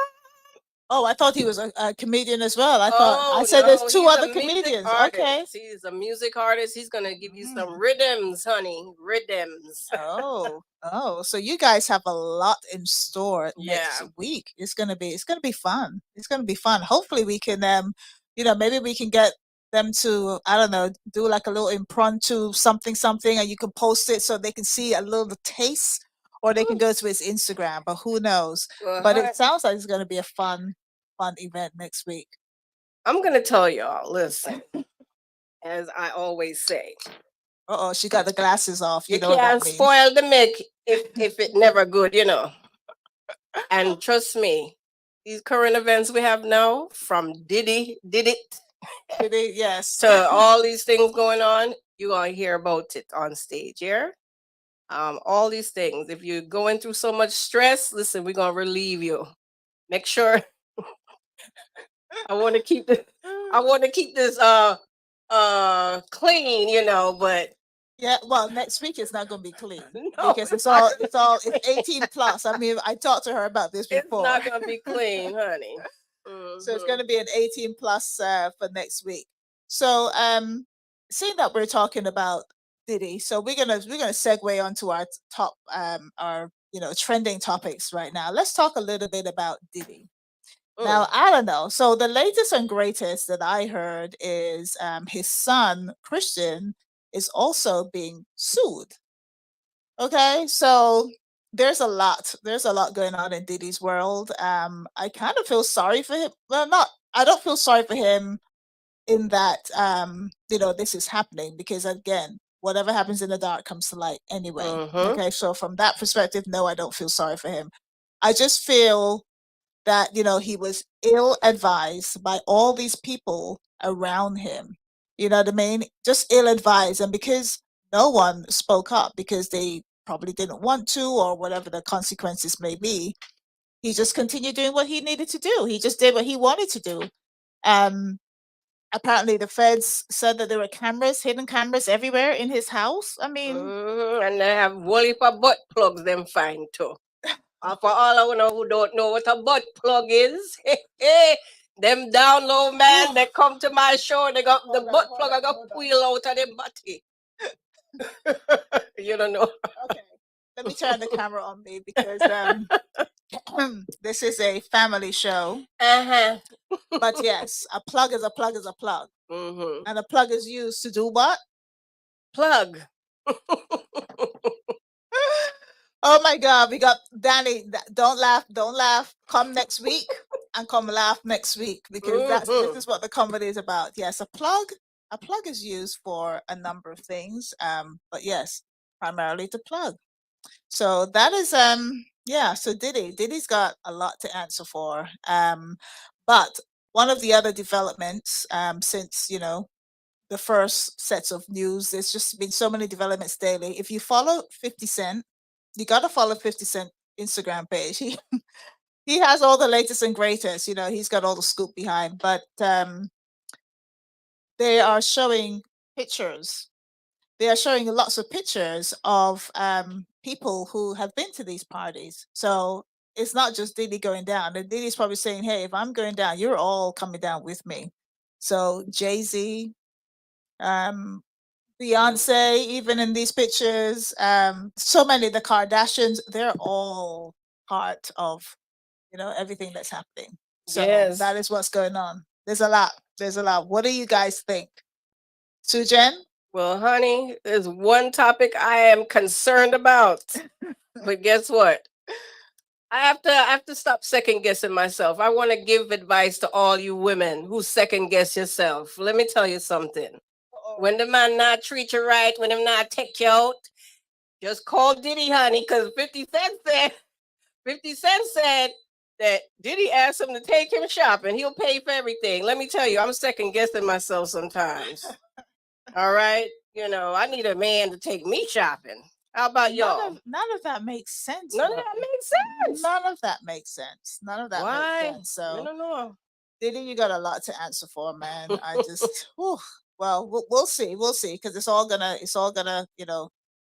Oh, I thought he was a comedian as well. I
Oh,
said there's
no,
two
he's a
other
music
comedians.
artist.
Okay.
He's a music artist. He's gonna give you some rhythms, honey. Rhythms.
Oh, so you guys have a lot in store next
Yeah.
week. It's gonna be fun. It's gonna be fun. Hopefully we can maybe we can get them to, I don't know, do like a little impromptu something and you can post it so they can see a little taste, or they can go to his Instagram, but who knows. But it sounds like it's gonna be a fun event next week.
I'm gonna tell y'all, listen, as I always say,
Oh, she got the glasses off.
you
know what
can't
that means.
spoil the milk if it never good, you know. And trust me, these current events we have now, from did it,
yes,
to all these things going on, you're gonna hear about it on stage, yeah? All these things. If you're going through so much stress, listen, we're gonna relieve you. Make sure I want to keep this clean, you know, but
yeah, well, next week it's not going to be clean
no,
because it's 18 plus. I mean, I talked to her about this
it's
before.
not gonna be clean, honey.
So it's going to be an 18 plus for next week. So seeing that we're talking about Diddy, so we're gonna segue onto our top our trending topics right now. Let's talk a little bit about Diddy. Now, I don't know. So the latest and greatest that I heard is his son, Christian, is also being sued. Okay, so there's a lot. There's a lot going on in Diddy's world. I kind of feel sorry for him. Well, not. I don't feel sorry for him in that this is happening, because again, whatever happens in the dark comes to light anyway. Okay, so from that perspective, no, I don't feel sorry for him. I just feel that he was ill advised by all these people around him. You know what I mean? Just ill advised, and because no one spoke up because they probably didn't want to, or whatever the consequences may be, he just continued doing what he needed to do. He just did what he wanted to do. Apparently the feds said that there were hidden cameras everywhere in his house. I mean,
and they have whole heap of butt plugs them find too. For all of you who don't know what a butt plug is, them down low man, they come to my show, they got the butt plug, I got wheel out of their body. You don't know.
Okay, let me turn the camera on me, because this is a family show. But yes, a plug is a plug is a plug. And a plug is used to do what?
Plug.
Oh my God, we got Danny. Don't laugh. Come next week and come laugh next week, because this is what the comedy is about. Yes, a plug is used for a number of things. But yes, primarily to plug. So that is so Diddy's got a lot to answer for. But one of the other developments since the first sets of news, there's just been so many developments daily. If you follow 50 Cent, you got to follow 50 Cent Instagram page. He has all the latest and greatest. He's got all the scoop behind. But they are showing pictures. They are showing lots of pictures of people who have been to these parties. So it's not just Diddy going down. And Diddy's probably saying, "Hey, if I'm going down, you're all coming down with me." So Jay-Z, Beyonce, even in these pictures, so many, the Kardashians, they're all part of everything that's happening. So that is what's going on. There's a lot. What do you guys think? Sujan?
Well, honey, there's one topic I am concerned about. But guess what? I have to stop second guessing myself. I want to give advice to all you women who second guess yourself. Let me tell you something. When the man not treat you right, when him not take you out, just call Diddy, honey, because 50 Cent said that Diddy asked him to take him shopping. He'll pay for everything. Let me tell you, I'm second guessing myself sometimes. All right. You know, I need a man to take me shopping. How about y'all?
None of that makes sense.
None of
Robbie.
that makes sense.
None of that makes sense. None of that
Why?
makes sense.
I
So,
don't know.
Diddy, you got a lot to answer for, man. I just, whew, well, we'll see, because it's all gonna, you know,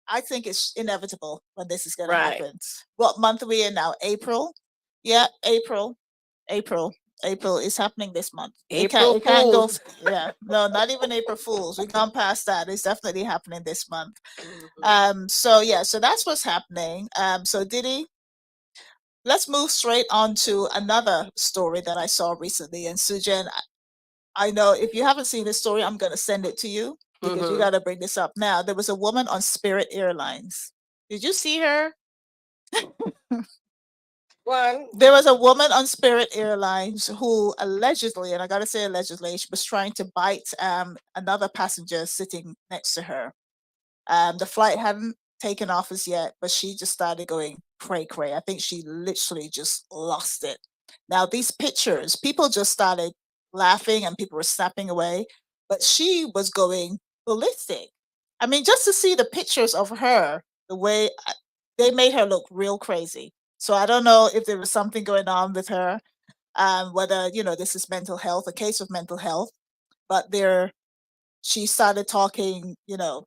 I think it's inevitable when this is gonna
Right.
happen. What month are we in now? April. Yeah, April. April is happening this month.
April
It can't go.
Fools.
Yeah, no, not even April Fools. We've gone past that. It's definitely happening this month. So yeah, so that's what's happening. So Diddy, let's move straight on to another story that I saw recently. And Sujan, I know if you haven't seen this story, I'm gonna send it to you because you
Mhm.
got to bring this up now. There was a woman on Spirit Airlines. Did you see her?
One.
There was a woman on Spirit Airlines who allegedly, and I gotta say allegedly, she was trying to bite another passenger sitting next to her. The flight hadn't taken off as yet, but she just started going cray cray. I think she literally just lost it. Now these pictures, people just started laughing and people were snapping away, but she was going ballistic. I mean, just to see the pictures of her, the way they made her look real crazy. So I don't know if there was something going on with her, whether you know this is mental health, a case of mental health, but there she started talking, you know,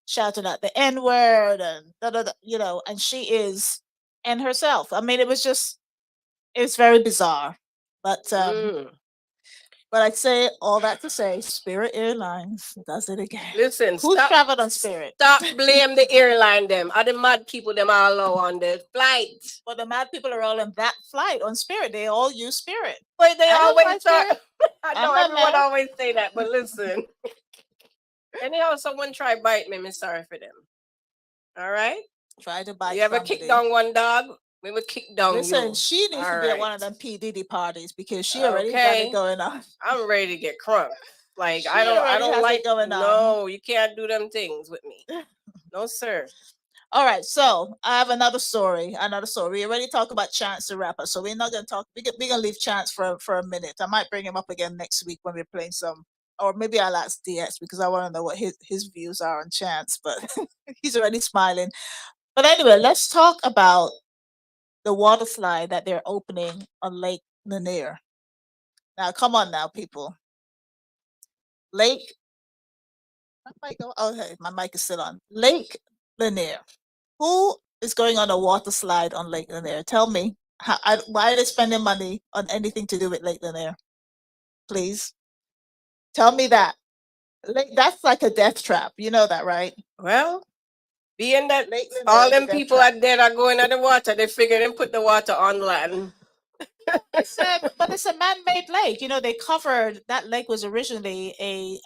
shouting at the N word and da, da, da, you know, and she is and herself. I mean, it's very bizarre,
Mm.
but I'd say all that to say, Spirit Airlines does it again.
Listen,
Who's
stop.
traveled on Spirit?
Stop blame the airline them. Are the mad people them all low on the flight?
Well, the mad people are all on that flight on Spirit. They all use Spirit.
But they
I don't
always
like
start.
Spirit.
I
I'm
know
not
everyone
mad.
always say that, but listen. Anyhow, someone try bite me. I'm sorry for them. All right.
Try to bite
You ever kick
somebody.
down one dog? We will kick down
Listen,
you.
she needs to
All
be at one of
right.
them P Diddy parties because she already got
Okay.
it going on.
I'm ready to get crunk. Like
She
I
already
don't
has
like
it going on.
no, you can't do them things with me. No, sir.
All right, so I have another story. We already talked about Chance the Rapper, so we're not gonna talk. We're gonna leave Chance for a minute. I might bring him up again next week when we're playing some, or maybe I'll ask DX because I want to know what his views are on Chance. But he's already smiling. But anyway, let's talk about the water slide that they're opening on Lake Lanier. Now, come on, now, people. Lake. My mic, oh, hey, my mic is still on. Lake Lanier. Who is going on a water slide on Lake Lanier? Tell me. Why are they spending money on anything to do with Lake Lanier? Please tell me that. That's like a death trap. You know that, right?
Well, being that
Lake Lanier
all
is a
them
death
people
trap.
out there are going under the water, they figure them put the water on land.
But it's a man-made lake. You know, they covered that lake was originally a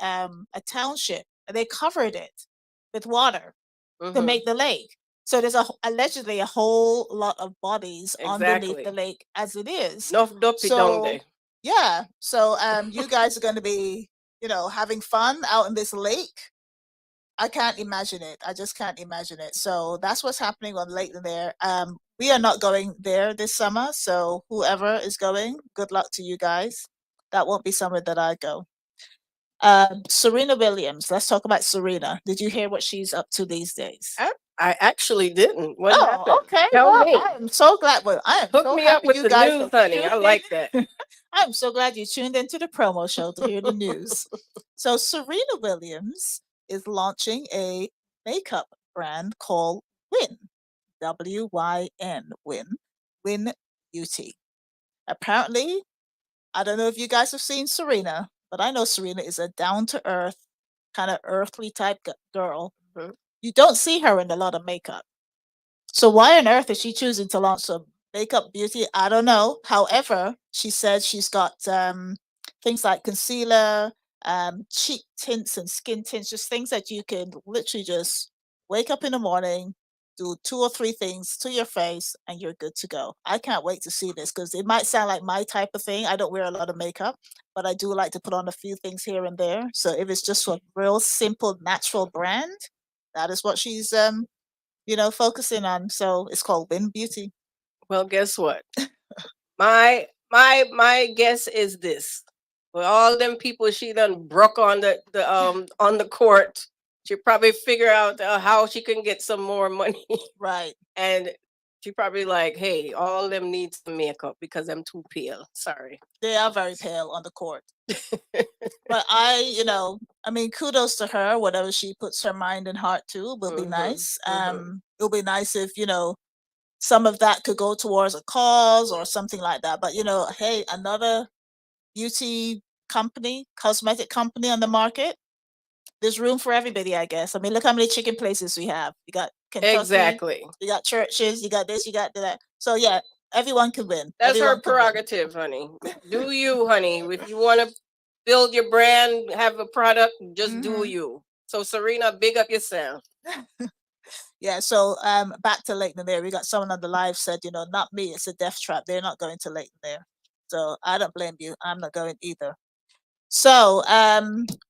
township. They covered it with water to
Mhm.
make the lake. So there's allegedly a whole lot of bodies underneath
Exactly.
the lake as it is.
Enough dopey down
So
there.
yeah, so you guys are going to be, you know, having fun out in this lake. I can't imagine it. I just can't imagine it. So that's what's happening on Lake Lanier. We are not going there this summer. So whoever is going, good luck to you guys. That won't be somewhere that I go. Serena Williams. Let's talk about Serena. Did you hear what she's up to these days?
I actually didn't. What
Oh,
happened?
okay.
Tell
Well,
me.
I am so glad. Well, I am
Hook
so
me up
happy
with
you
the
guys
news,
have
honey. I
tuned
like
in.
that.
I'm so glad you tuned into the promo show to hear the news. So Serena Williams is launching a makeup brand called Win, Wyn, Win Beauty. Apparently, I don't know if you guys have seen Serena, but I know Serena is a down to earth, kind of earthly type girl.
Mhm.
You don't see her in a lot of makeup. So why on earth is she choosing to launch some makeup beauty? I don't know. However, she said she's got things like concealer, cheek tints and skin tints, just things that you can literally just wake up in the morning, do 2 or 3 things to your face and you're good to go. I can't wait to see this because it might sound like my type of thing. I don't wear a lot of makeup, but I do like to put on a few things here and there. So if it's just a real simple, natural brand, that is what she's, focusing on. So it's called Win Beauty.
Well, guess what? My guess is this: with all them people she done broke on the court, she probably figure out how she can get some more money,
Right.
and she probably like, hey, all them need some makeup because I'm too pale. Sorry.
They are very pale on the court. But kudos to her. Whatever she puts her mind and heart to will be nice. It'll be nice if, some of that could go towards a cause or something like that. But, hey, another beauty company, cosmetic company on the market. There's room for everybody, I guess. I mean, look how many chicken places we have. You got Kentucky,
Exactly.
you got churches, you got this, you got that. So yeah, everyone can win.
That's
Everyone
her
can win.
prerogative, honey. Do you, honey? If you want to build your brand, have a product, just do you. So Serena, big up yourself.
Yeah, so back to Leighton there. We got someone on the live said, not me, it's a death trap. They're not going to Leighton there. So I don't blame you. I'm not going either. So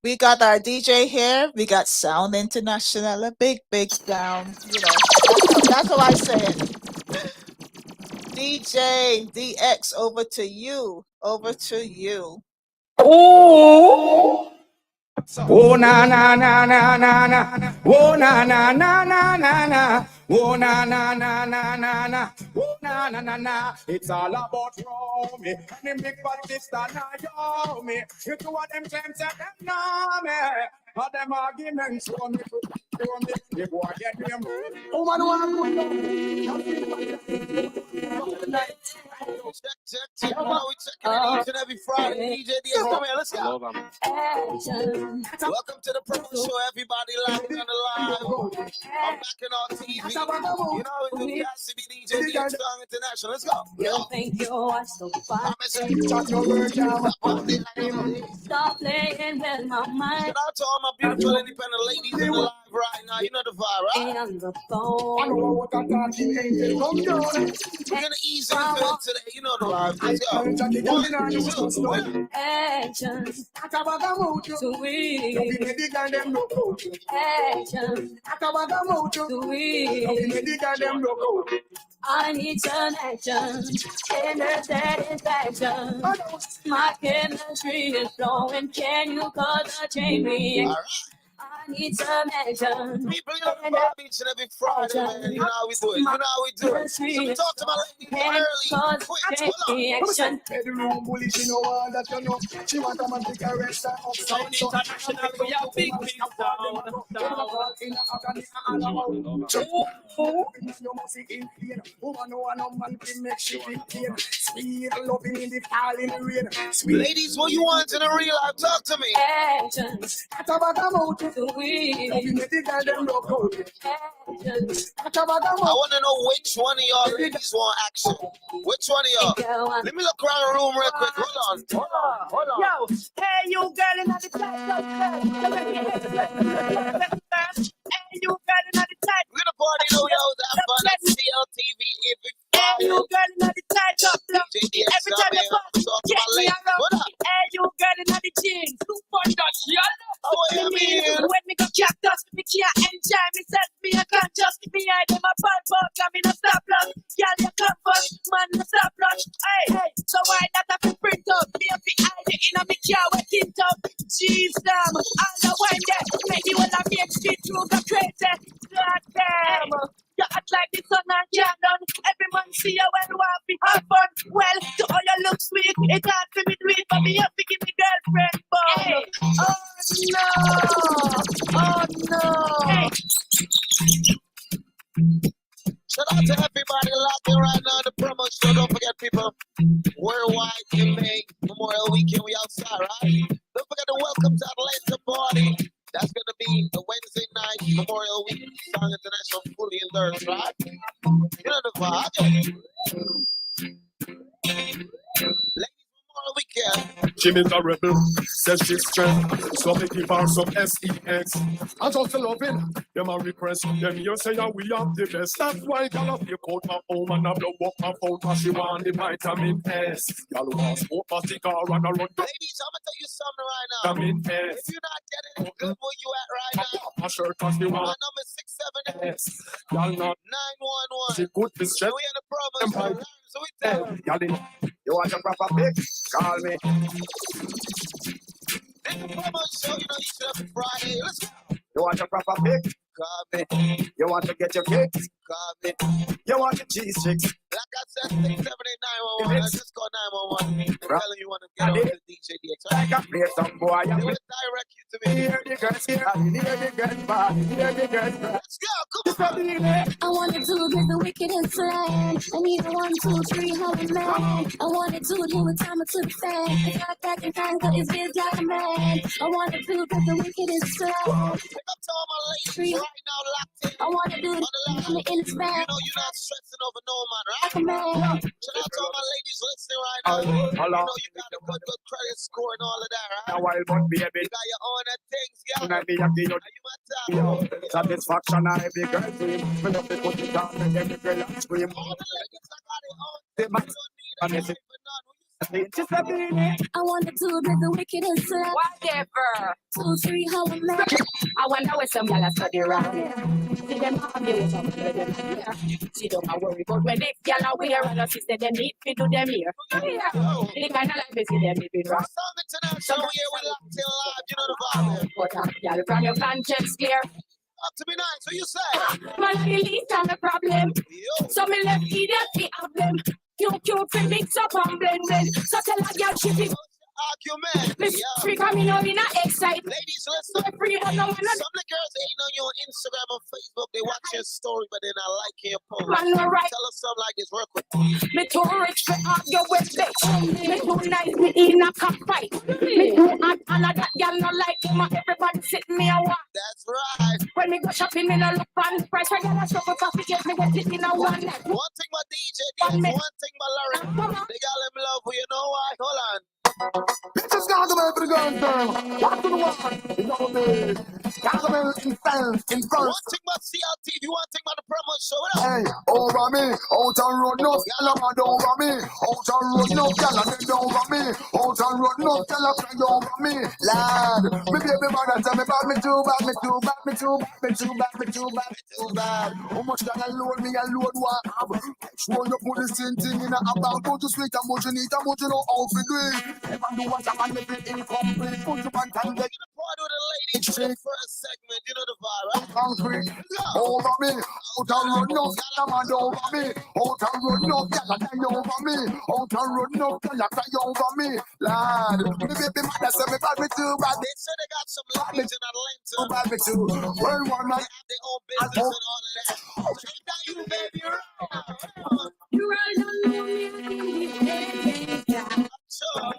we got our DJ here. We got Sound International, a big sound. That's how I say it. DJ DX, over to you. Over to you.
Oh, oh na na na na na na. Oh na na na na na na. Oh na na na na na na. Oh na na na na. It's all about me. And them big bad sister now yo me. You two of them claims that them know me. All them arguments for me. The boy get them. Oh man,
Check. You know we checking it each and every Friday. DJ DS, come here, let's go. Welcome to the promo show, everybody live on the live. I'm back in on TV. You know we do Cazzy, DJ DS, Song International. Let's go.
You think you are so fine. Stop playing with my mind.
Shout out to all my beautiful independent ladies in the live right now. You know the vibe, right?
And the phone.
We're gonna ease into it today. You know the vibe. Let's go. 1, 2, 1.
Action. Sweet. Action. Sweet. I need some action. Inner satisfaction. My chemistry is flowing. Can you call the chain reaction? I need some action.
People, you know the vibe each and every Friday, man. You know how we do it. You know how we do it. So we talk to my ladies early, quick. Hold on.
bedroom bully, she know all that you know. She want a man to caress her up.
Sound International, we have big sound.
Ladies, what you want in the real life? Talk to me.
Action. Sweet.
I want to know which one of y'all ladies want action. Which one of y'all? Let me look around the room real quick. Hold on.
Yo, hey, you girl in the tight. Hey, you girl in the tight.
We're gonna party, know y'all have fun at CLTV every
Hey, you girl in the tight up. Every time you fuck, get me around. Hey, you girl in the jeans. When me go cactus, me can't enjoy myself. Me a conscious, me I dem a bad fuck. I'm in a stop loss. Girl, you come first, man, a stop loss. Hey, so why that I fi print up? Me a fi hide it in a me car with tint up. Jeez, damn, all the wine there. Make me wanna be street through the crazy. God damn. You act like the sun and cannon. Every man see you when you have to have fun. Well, to all you look sweet, it hard to be sweet, but me have to give me girlfriend bun. Hey. Oh no. Hey.
Shout out to everybody locked in right now in the promo show. Don't forget, people, worldwide in May, Memorial Weekend, we outside, right? Don't forget to welcome to Atlanta party. That's going to be the Wednesday night, Memorial Week, Song International, fully endorsed, right? You know the vibe. Ladies, Memorial Weekend, She miserable, says she's strength. So me give her some SEX. I just love it. Them a request. Them you say that we have the best. That's why girl up your coat my home and I blow up my phone. Cause she want the vitamin S. Y'all want smoke my cigar and a run.
Ladies, I'm gonna tell you something right now.
Vitamin S.
If you're not getting it good where you at right now,
My shirt cause she
my
want
number 678
S. Y'all not.
911.
She good to stress.
We in the promo show. So we tell them.
Y'all in. You want a proper pick? Call me.
In the promo show, you know you should have Friday. Let's go.
You want a proper pick?
Call me.
You want to get your kicks?
Call me.
You want your cheese sticks?
Like I said, 678 911. I just call 911. Tell you want to get on to DJ DX.
I can play some boy.
They will direct you to me.
Hear the girls here. Hear the girls back. Hear the girls back.
Let's go. Come on.
I wanted to get the wicked and slam. I need a 1, 2, 3, holy man. I wanted to do a time to the fan. It's not back in time, but it's been like a man. I wanted to get the wicked and slam.
Pick up to all my ladies right now locked in.
I wanna do it on the in the
You
span.
know you're not stressing over no man, right?
Like a man.
Shout out to all my ladies listening right now. You know you got a good credit score and all of that, right?
Now wild but baby.
You got your own things, girl.
Tonight me a give you
Are you my top?
satisfaction on every girl dream. Me love to put it down and every girl and scream.
All the ladies I got it on.
They
You
must-
don't need a guy for none.
Just a minute.
I wanted to get the wicked and slam.
Whatever.
2, 3, holy man.
I wonder where some y'all study around here. See them argue with some of them here. She don't worry about when this y'all are wear and her sister them need to do them here. Yeah. The kind of life they see them living right.
Song International, yeah, we locked in live. You know the vibe.
But y'all from your conscience clear.
Up to be nice, so you say.
Man, the least of the problem.
Yo.
So me left idiot we have them. Cute for mix up and blend. So tell her y'all she be
Argument.
Miss
Yo.
Free coming out in a excite.
Ladies, listen.
Free but no one
Some of the girls ain't on your Instagram or Facebook. They watch your story, but they're not liking your post.
man no right.
Tell us something like this. Work with me.
Me too rich for argue with bitch. Me too nice me in a cockfight. Me too hot and a that y'all no like him. Everybody sit me a walk.
That's right.
When me go shopping me no look on price. I got a shop for coffee get me get it in a one night.
One thing about DJ DX, one thing about Larry. They got him love for you know why? Hold on.
Bitches gonna go back to the gun turn. Walk to the wall. You know me. Gotta be in fence, in front.
One thing about CLTV, one thing about the promo show. What up?
Hey, over me, out on road, no gyal a mad over me. Out on road, no gyal a bend over me. Out on road, no gyal a cry over me. Lad, me baby mother tell me bad, me too bad, me too bad, me too bad, me too bad, me too bad, me too bad. How much gyal alone me alone want have? Show you put the same thing in a bag, go to sweet and much you need, and much you know how to do it. Never do what a man make it incomplete. Put you on time,
We're gonna party with the ladies for the first segment. You know the vibe, right?
concrete. Over me, out on road, no gyal a mad over me. Out on road, no gyal a die over me. Out on road, no gyal a cry over me. Lad, me baby mother say me bad, me too bad.
They said they got some ladies in Atlanta.
Too bad, me too. Well, one man.
They have their own business and all of that. So they got you, baby, right?
You right on me.
Sure.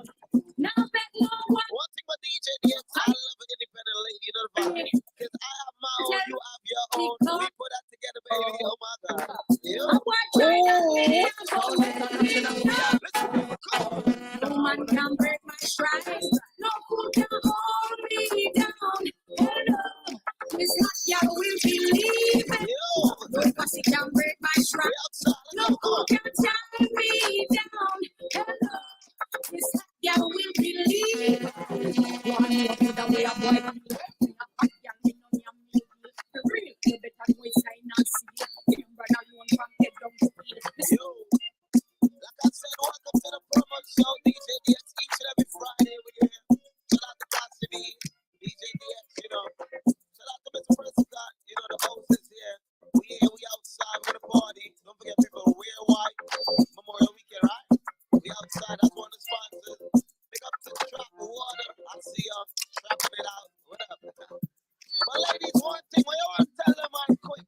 Now bet no one.
One thing about DJ DX, I love an independent lady, you know the vibe. Because I have my own, you have your own. We put that together, baby. Oh my God.
No man can break my stride. No fool can hold me down. Hello, it's not y'all will believe it. Because he can break my stride. No fool can tie me down. Hello, it's not y'all will believe it. One up to the way of boy. Real, you better go inside and see. Remember now you want to get down to speed.
Like I said, welcome to the promo show, DJ DX, each and every Friday we're here. Shout out to Cazzy, DJ DX, you know. Shout out to Mr. President, you know, the host is here. We here, we outside, we're gonna party. Don't forget people, wear white. Memorial weekend, right? We outside, that's one of the sponsors. Pick up to the Trap of Water. I see y'all trapping it out. What up? But ladies, one thing, what you want to tell them, man, quick.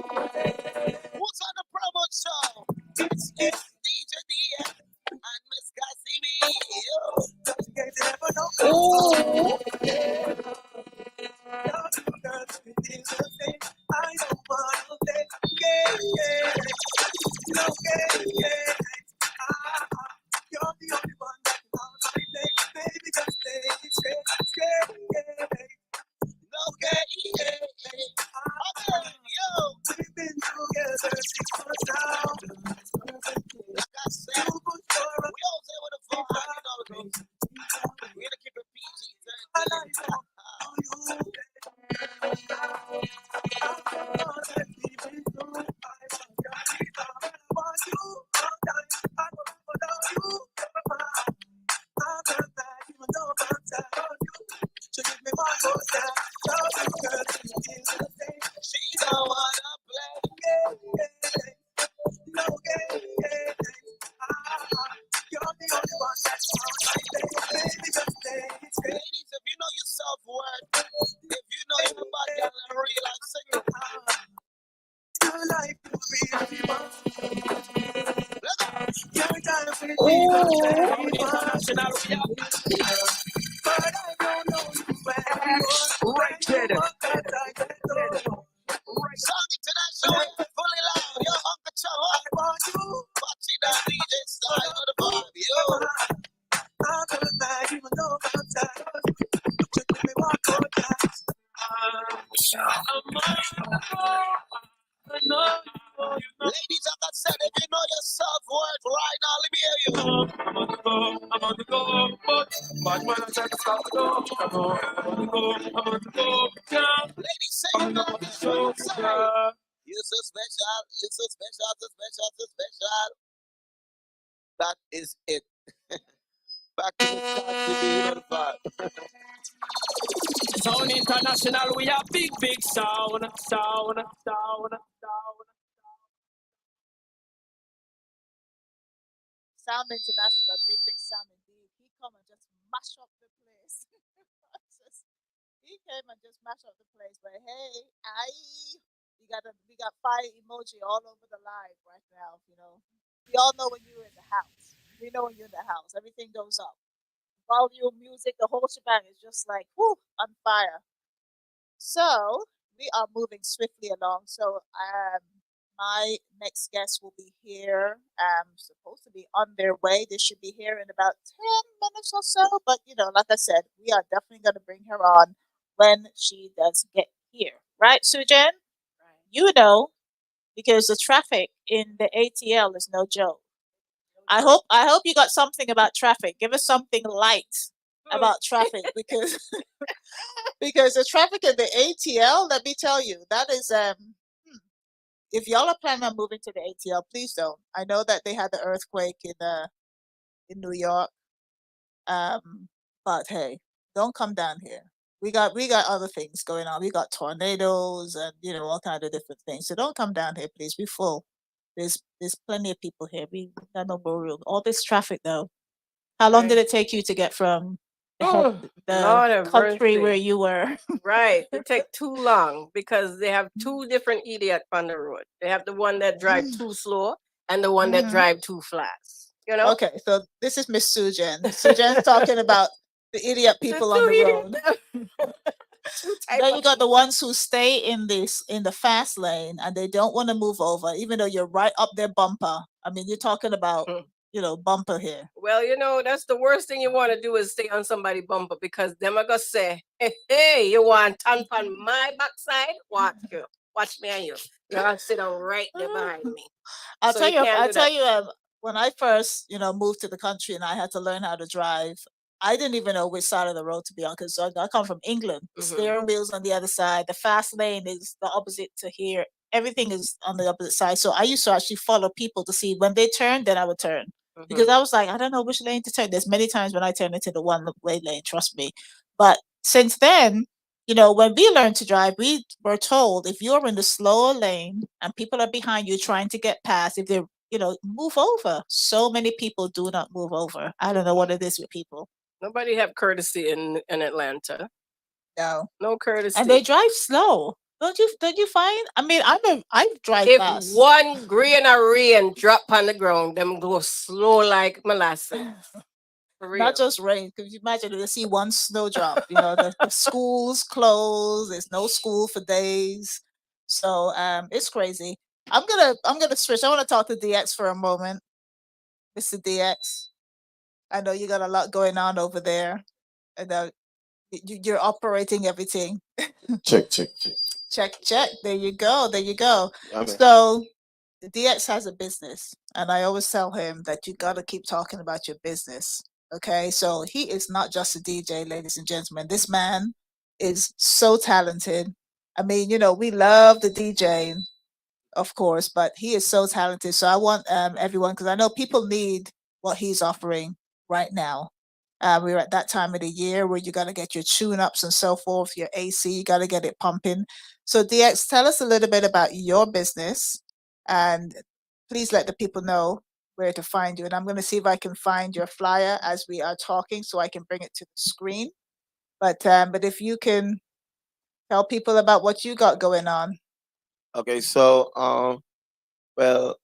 Who's on the promo show? It's DJ DX and Miss Cazzy. She don't wanna play. No game. You're the only one that's on my baby. Just dance. Ladies, if you know your self-worth, if you know your body and a real life singer, your life will be a your time will be international. But I don't know you well. Right, Jed. Song international, fully loud. Your Uncle Joe, I want you. Watching that DJ style of the vibe, yo. I'm gonna die, even though I'm tired. Just let me walk on that. Ladies, like I said, if you know your self-worth right now, let me hear you. I'm on the go, but when I try to stop the go, I'm on the go, yeah. Ladies, say you know the show, you're so special, you're so special, so special, so special. That is it. Back to the CLTV, you know.
Sound international, we are big sound.
Sound International, a big sound indeed. He come and just mash up the place. He came and just mash up the place. But hey, we got fire emoji all over the live right now. You know, we all know when you're in the house. We know when you're in the house, everything goes up. Volume, music, the whole shebang is just like whoo on fire. So we are moving swiftly along. So my next guest will be here. Supposed to be on their way. They should be here in about 10 minutes or so. But you know, like I said, we are definitely going to bring her on when she does get here. Right, Sujan? You know, because the traffic in the ATL is no joke. I hope you got something about traffic. Give us something light about traffic because because the traffic in the ATL, let me tell you, that is if y'all are planning on moving to the ATL, please don't. I know that they had the earthquake in New York. But hey, don't come down here. We got other things going on. We got tornadoes and you know all kind of different things. So don't come down here, please. We full. There's plenty of people here. We got no more room. All this traffic though. How long did it take you to get from
Lord
the
have
country where
mercy.
you were?
Right. It take too long because they have two different idiots on the road. They have the one that drive too slow and the one that
Mhm.
drive too fast. You know?
Okay, so this is Miss Sujan. Sujan's talking about the idiot people on the road. Then you got the ones who stay in the fast lane and they don't want to move over, even though you're right up their bumper. I mean, you're talking about bumper here.
Well, you know, that's the worst thing you want to do is stay on somebody's bumper because them are gonna say, hey, you want to on my backside? Watch me and you. You're gonna sit down right there behind me.
I'll
So
tell
you
you.
can't
I'll
do
tell
that.
you. When I first, moved to the country and I had to learn how to drive, I didn't even know which side of the road to be on because I come from England. The steering wheel's on the other side. The fast lane is the opposite to here. Everything is on the opposite side. So I used to actually follow people to see when they turn, then I would turn because I was like, I don't know which lane to turn. There's many times when I turn into the one way lane. Trust me. But since then, when we learned to drive, we were told if you're in the slower lane and people are behind you trying to get past, if they're, move over. So many people do not move over. I don't know what it is with people.
Nobody have courtesy in Atlanta.
No.
No courtesy.
And they drive slow. Don't you find? I mean, I drive
If
fast.
one grain of rain drop on the ground, them go slow like molasses. For real.
Not just rain. Could you imagine if you see one snowdrop? The schools closed. There's no school for days. So it's crazy. I'm gonna switch. I want to talk to DX for a moment. Mr. DX. I know you got a lot going on over there. And you're operating everything.
Check.
Check. There you go.
I mean,
So DX has a business, and I always tell him that you got to keep talking about your business. Okay, so he is not just a DJ, ladies and gentlemen. This man is so talented. I mean, you know, we love the DJ, of course, but he is so talented. So I want everyone, because I know people need what he's offering right now. We're at that time of the year where you got to get your tune-ups and so forth, your AC, you got to get it pumping. So DX, tell us a little bit about your business, and please let the people know where to find you. And I'm going to see if I can find your flyer as we are talking so I can bring it to the screen. But if you can tell people about what you got going on.
Okay, so well,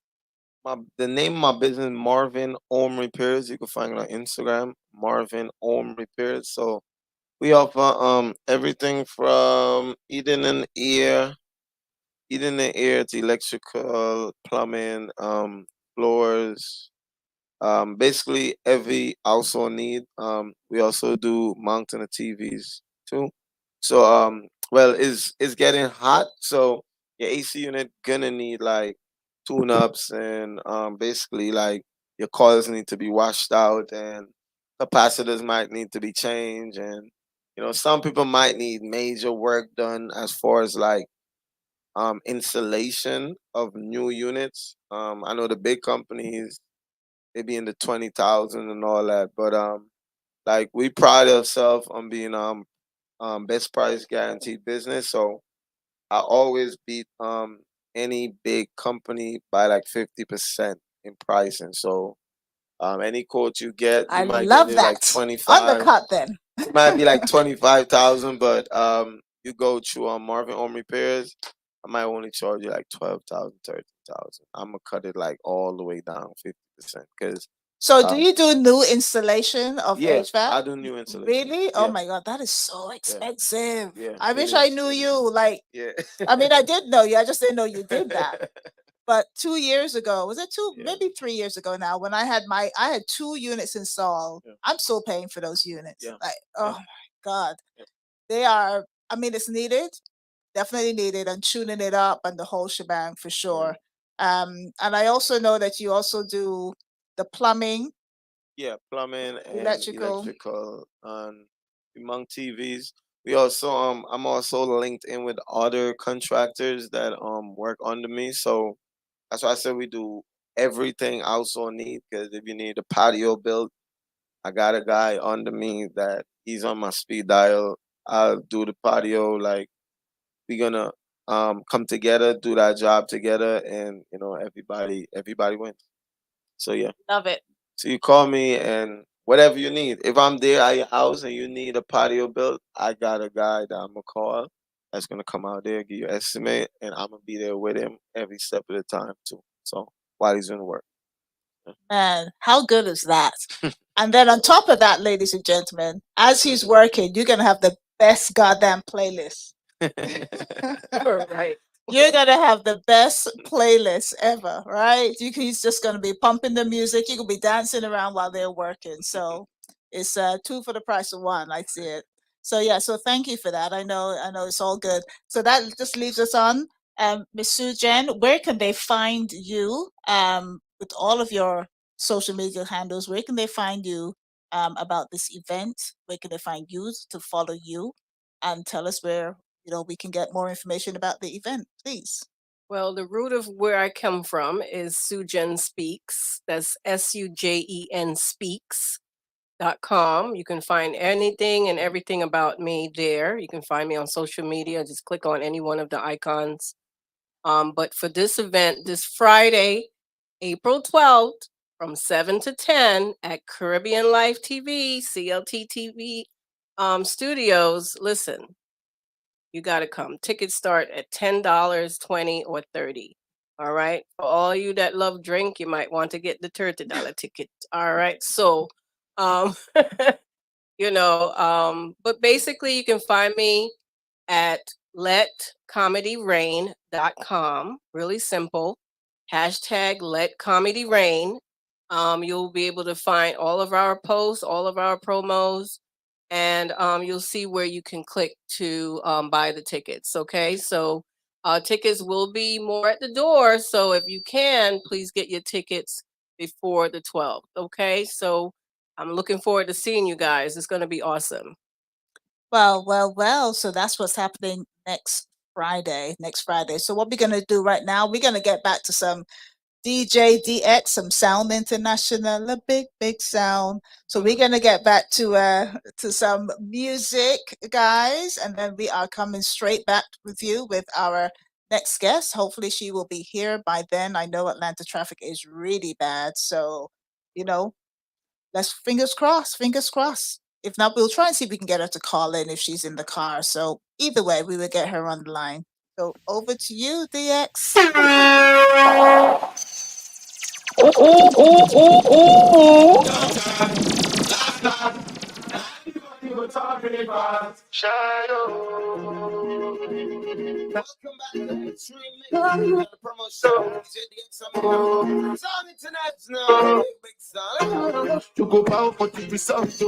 the name of my business Marvin Home Repairs. You can find it on Instagram, Marvin Home Repairs. So we offer everything from heating and air to electrical, plumbing, floors, basically every household need. We also do mounting the TVs too. So well, it's getting hot, so your AC unit gonna need like tune ups and basically like your coils need to be washed out and capacitors might need to be changed, and you know some people might need major work done as far as like installation of new units. I know the big companies they be in the 20,000 and all that. But like we pride ourselves on being best price guaranteed business. So I always beat any big company by like 50% in pricing. So any quote you get, you
I
might get
love
it like
that.
25.
Undercut then.
It might be like 25,000, but you go through Marvin Home Repairs, I might only charge you like 12,000, 13,000. I'm gonna cut it like all the way down 50% because
So do you do new installation of
yeah,
HVAC?
I do new installation.
Really? Oh
Yeah,
my God, that is so
yeah,
expensive.
yeah.
I
It
wish I
is.
knew
It is.
you. Like,
Yeah.
I mean, I did know you. I just didn't know you did that. But 2 years ago, was it two,
Yeah.
maybe 3 years ago now, when I had 2 units installed.
Yeah.
I'm still paying for those units.
Yeah.
Like, oh
Yeah.
my God.
Yeah.
They are, I mean, it's needed, definitely needed, and tuning it up and the whole shebang for sure. And I also know that you also do the plumbing,
Yeah, plumbing and
electrical.
electrical and among TVs. We also I'm also linked in with other contractors that work under me. So that's why I said we do everything household need. Because if you need a patio built, I got a guy under me that he's on my speed dial. I'll do the patio. Like we're gonna come together, do that job together, and you know everybody wins. So yeah.
Love it.
So you call me and whatever you need. If I'm there at your house and you need a patio built, I got a guy that I'm gonna call that's gonna come out there, give you an estimate, and I'm gonna be there with him every step of the time too. So while he's doing the work.
Man, how good is that? And then on top of that, ladies and gentlemen, as he's working, you're gonna have the best goddamn playlist.
Right.
You're gonna have the best playlist ever, right? He's just gonna be pumping the music. You can be dancing around while they're working. So it's two for the price of one. I see it. So yeah, so thank you for that. I know it's all good. So that just leaves us on. Miss Sue Jen, where can they find you? With all of your social media handles, where can they find you about this event? Where can they find you to follow you? And tell us where we can get more information about the event, please.
Well, the root of where I come from is Sujen Speaks. That's SUJEN Speaks.com. You can find anything and everything about me there. You can find me on social media. Just click on any one of the icons. But for this event, this Friday, April 12th, from 7 to 10 at Caribbean Life TV, CLTV studios, listen, you got to come. Tickets start at $10, 20 or 30. All right. For all you that love drink, you might want to get the $30 ticket. All right. So, um, but basically you can find me at letcomedyrain.com. Really simple. Hashtag letcomedyrain. You'll be able to find all of our posts, all of our promos, and you'll see where you can click to buy the tickets. Okay, so tickets will be more at the door. So if you can, please get your tickets before the 12th. Okay, so I'm looking forward to seeing you guys. It's going to be awesome.
Well. So that's what's happening next Friday. So what we're gonna do right now, we're gonna get back to some DJ DX, some Sound International, a big sound. So we're gonna get back to some music, guys, and then we are coming straight back with you with our next guest. Hopefully she will be here by then. I know Atlanta traffic is really bad, so let's fingers crossed. If not, we'll try and see if we can get her to call in if she's in the car. So either way, we will get her on the line. So over to you, DX.
Welcome back to the Extreme Mix. The promo show. Sound International. Big sound.
To go out for the result,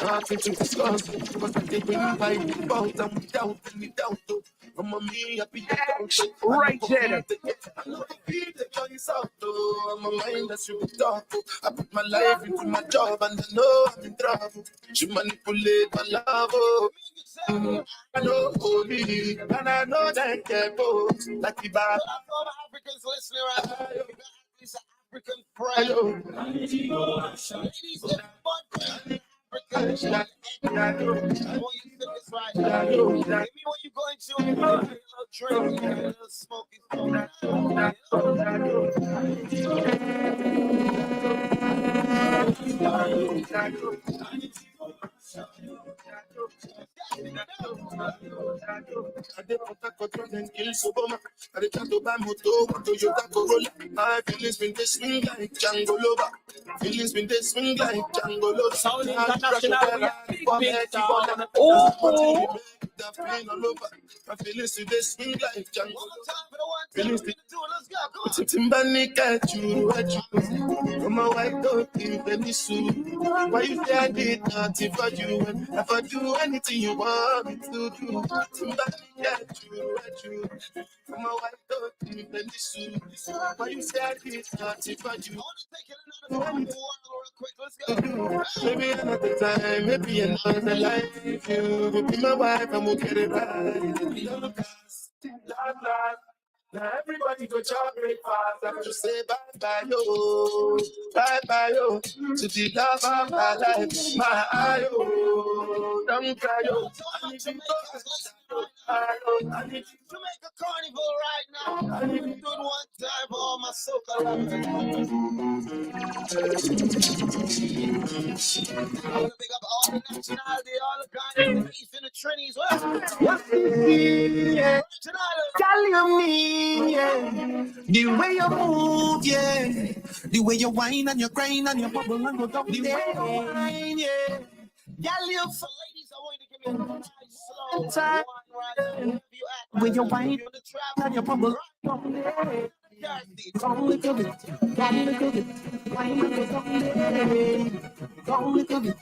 nothing to discuss. Because I think we by about and without any doubt. I'm a me, I be right there. I know the beat, the Joyce out. I'm a mind that you talk. I put my life into my job and I know I'm in trouble. She manipulate my love. I know holy, and I know that both like the bar.
Africans listening right now. These African pride. Ladies in fun. African. I want you to this right now. Give me what you're going to. A little drink, a little smoky
My feelings been this swing like Django Lover. Feelings been this swing like Django Lover. Sound International. My feelings to this swing like Django Lover. Feelings to let's go. Timbani catch you, from a white dog in Venezuela. Why you say I did nothing for you? And if I do anything you want me to do, Timbani catch you, from a white dog in Venezuela. Why you say I did nothing for you? Maybe another time, maybe another life. If you be my wife, I'm gonna get it right. Now everybody go chop breakfast. I just say bye bye yo, to the love of my life, my ayo, don't cry yo. I need to
make a carnival right now. I need to do it one time for all my soca lovers. I want to pick up all the nationality, all the guys, the East and the Trinis.
What's this? Tell me, yeah. The way you move, yeah. The way you whine and you grind and you bubble and go down the way you whine, yeah. Girl, you
so ladies, I want you to give me a nice slow one right.
when you whine and you bubble. Come little bit, whine and go down there. Come little bit,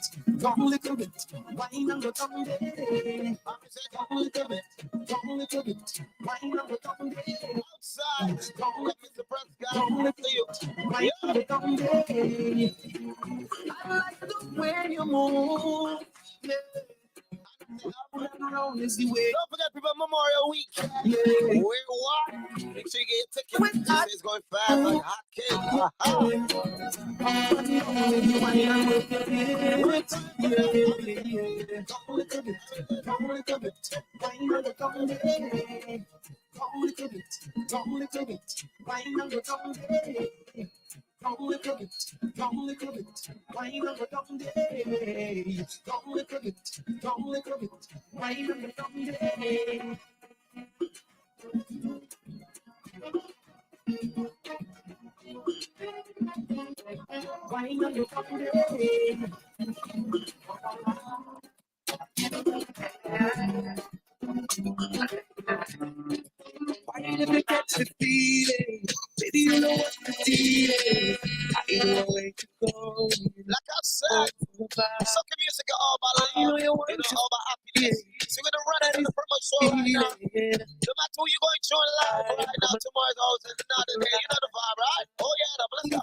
whine and go down there. Come little bit, whine and go down there.
Outside, don't let Mr. Prescott
whine and go down there. I like the way you move. Yeah. Is the way.
Don't forget people Memorial Week.
Yeah.
Where what? Make sure you get your ticket. This is going fast like hot cake.
Don't look at it, don't look at it, wine on the dumb day. Don't look at it, don't look at it, wine on the dumb day. Wine on the dumb day. Why did you catch the feeling? Baby, you know what the deal is. I know where to go.
Like I said, soca music are all about love, all about happiness. So we're gonna run it in the promo show right now. No matter who you're going to join live right now, tomorrow's always another day. You know the vibe, right? Oh yeah, let's go.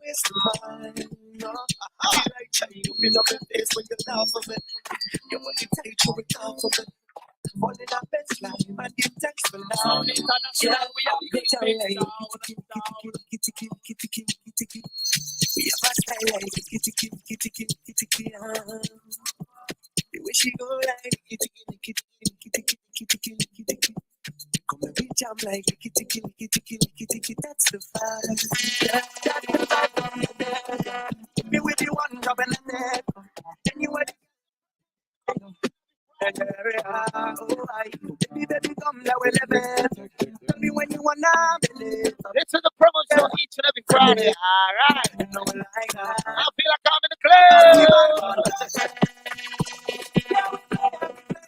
waste mine. No, I feel like trying to open up your face when you laugh at me. Your body tight, you will talk for me. All in our best life, and give thanks for now. International, we are big time. Kitty. We have a style like kitty. The way she go like kitty. Come and we jam like kitty. That's the vibe. Me with the one dropping the net. Then you with baby, come now we live it. Tell me when you wanna believe.
This is the promo show each and every Friday. Alright. I feel like I'm in the club.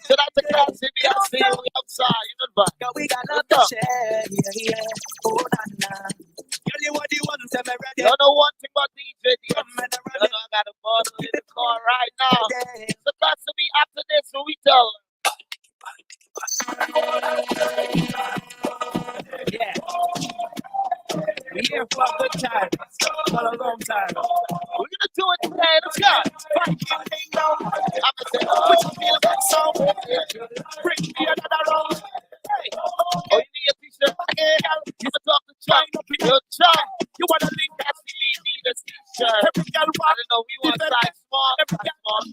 Shout out to Cazzy, I see you outside. You know what?
Yeah, we got love to share. Yeah. Oh, nah. Girl, you what you want to me ready.
You know one thing about DJ DX. You know I got a bottle in the car right now. So Cazzy, after this, so we tell them.
Yeah. We're here for a good time. For a long time.
We're gonna do it today. Let's go.
I'm gonna say, oh, you feel that song? Bring me another round. Hey.
Oh, you need a t-shirt? You can talk to Chuck. Yo, Chuck. You wanna link that CD? Need a t-shirt. I don't know. We want size small.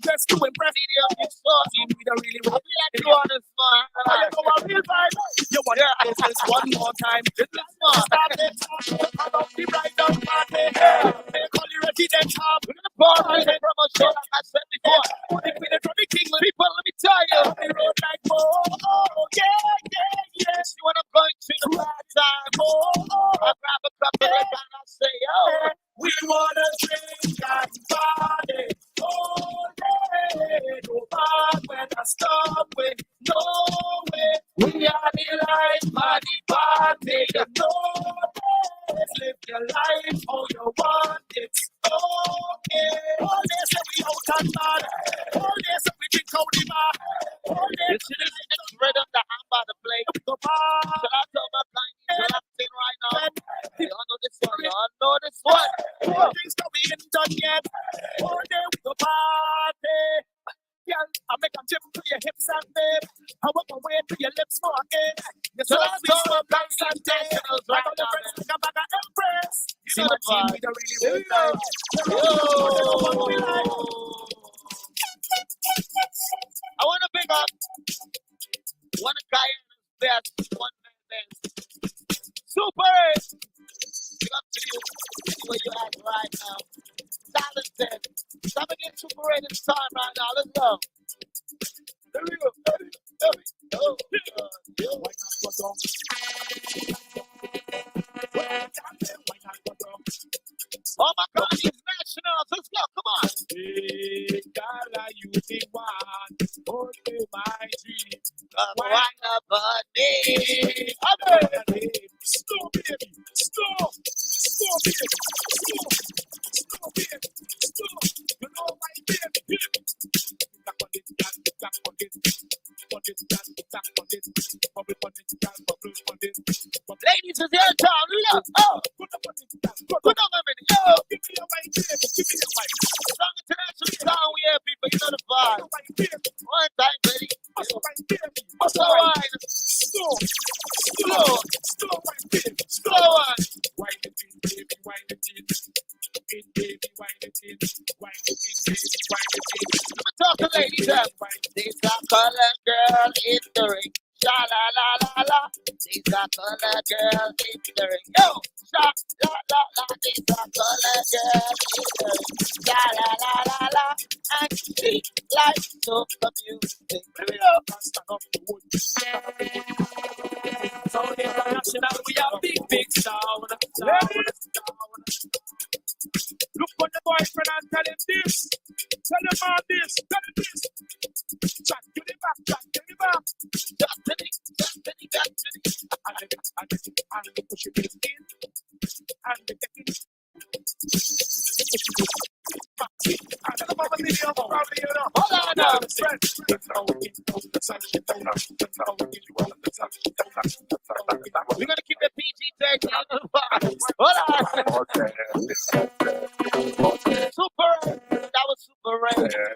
Just to impress
medium. You short.
we don't really
I feel like you want this small.
I know a real vibe. You want this one more time.
This is small.
Start it. I love the bright down party. They call you resident hub.
We're gonna pause on the promo show like I said before. People, let me tell you.
The road like yeah.
Yes, when I'm going to the right time. I grab a cup of it and I say, yo.
We wanna drink and party. Oh, yeah. No bad when I stop with no way. We are the life party party. No way. Live your life how you want it. Okay. All day say we out and mad. All day say we drink out the bar. All day
You see this next rhythm that I'm about to play?
the bar.
Should I tell my clients to lock in right now? You all know this one. You all know this one.
All things that we ain't done yet. All day we go party. Yeah, I make a tip to your hips and babe. I walk away to your lips for again. You
So
saw
let's
me
go
so
with
black
Black
and day.
Sensationals
I
right
got the
now,
friends
man.
to come back and embrace.
You
See
know
my
the
team,
vibe.
we don't really
Here we
wait
go.
like.
I want to big up one guy in his best, one man band. Super 8. Big up to you. Anywhere you at right now. Talented. Time to get Super 8 in time right now. Let's go. There we go. Oh my God, these nationals. Let's go. Come on.
Hey, Gala, you the one. Oh, my dream.
Why not but me?
Slow, baby. Slow, baby. Slow, baby. Slow. You know my baby. Back on this, back on this.
Ladies, it's your time. Look. Oh. Put on a minute. Yo.
Give me a white baby. Give me a white.
Strong international town we have people. You know the vibe. One time, baby. What's the wine? Slow one.
Wine it in, baby, wine it in. Baby, wine it in. Wine it in, baby, wine it in.
Let me talk to ladies up. These are color girl in the ring. Sha la la la la. These are color girl in the ring. Yo, sha la la la. These are color girl in the ring. Sha la la la la. And she likes soca music. Here we go.
Sound international, we are big sound. Look for the boyfriend and tell him this. Tell him all this. Tell him this. Chat to the back, chat to the back.
Chat to the.
And they push it in. And they take it. And
Hold on now. We're gonna keep it PG-13. Hold on. Super. That was super right. I'm tired.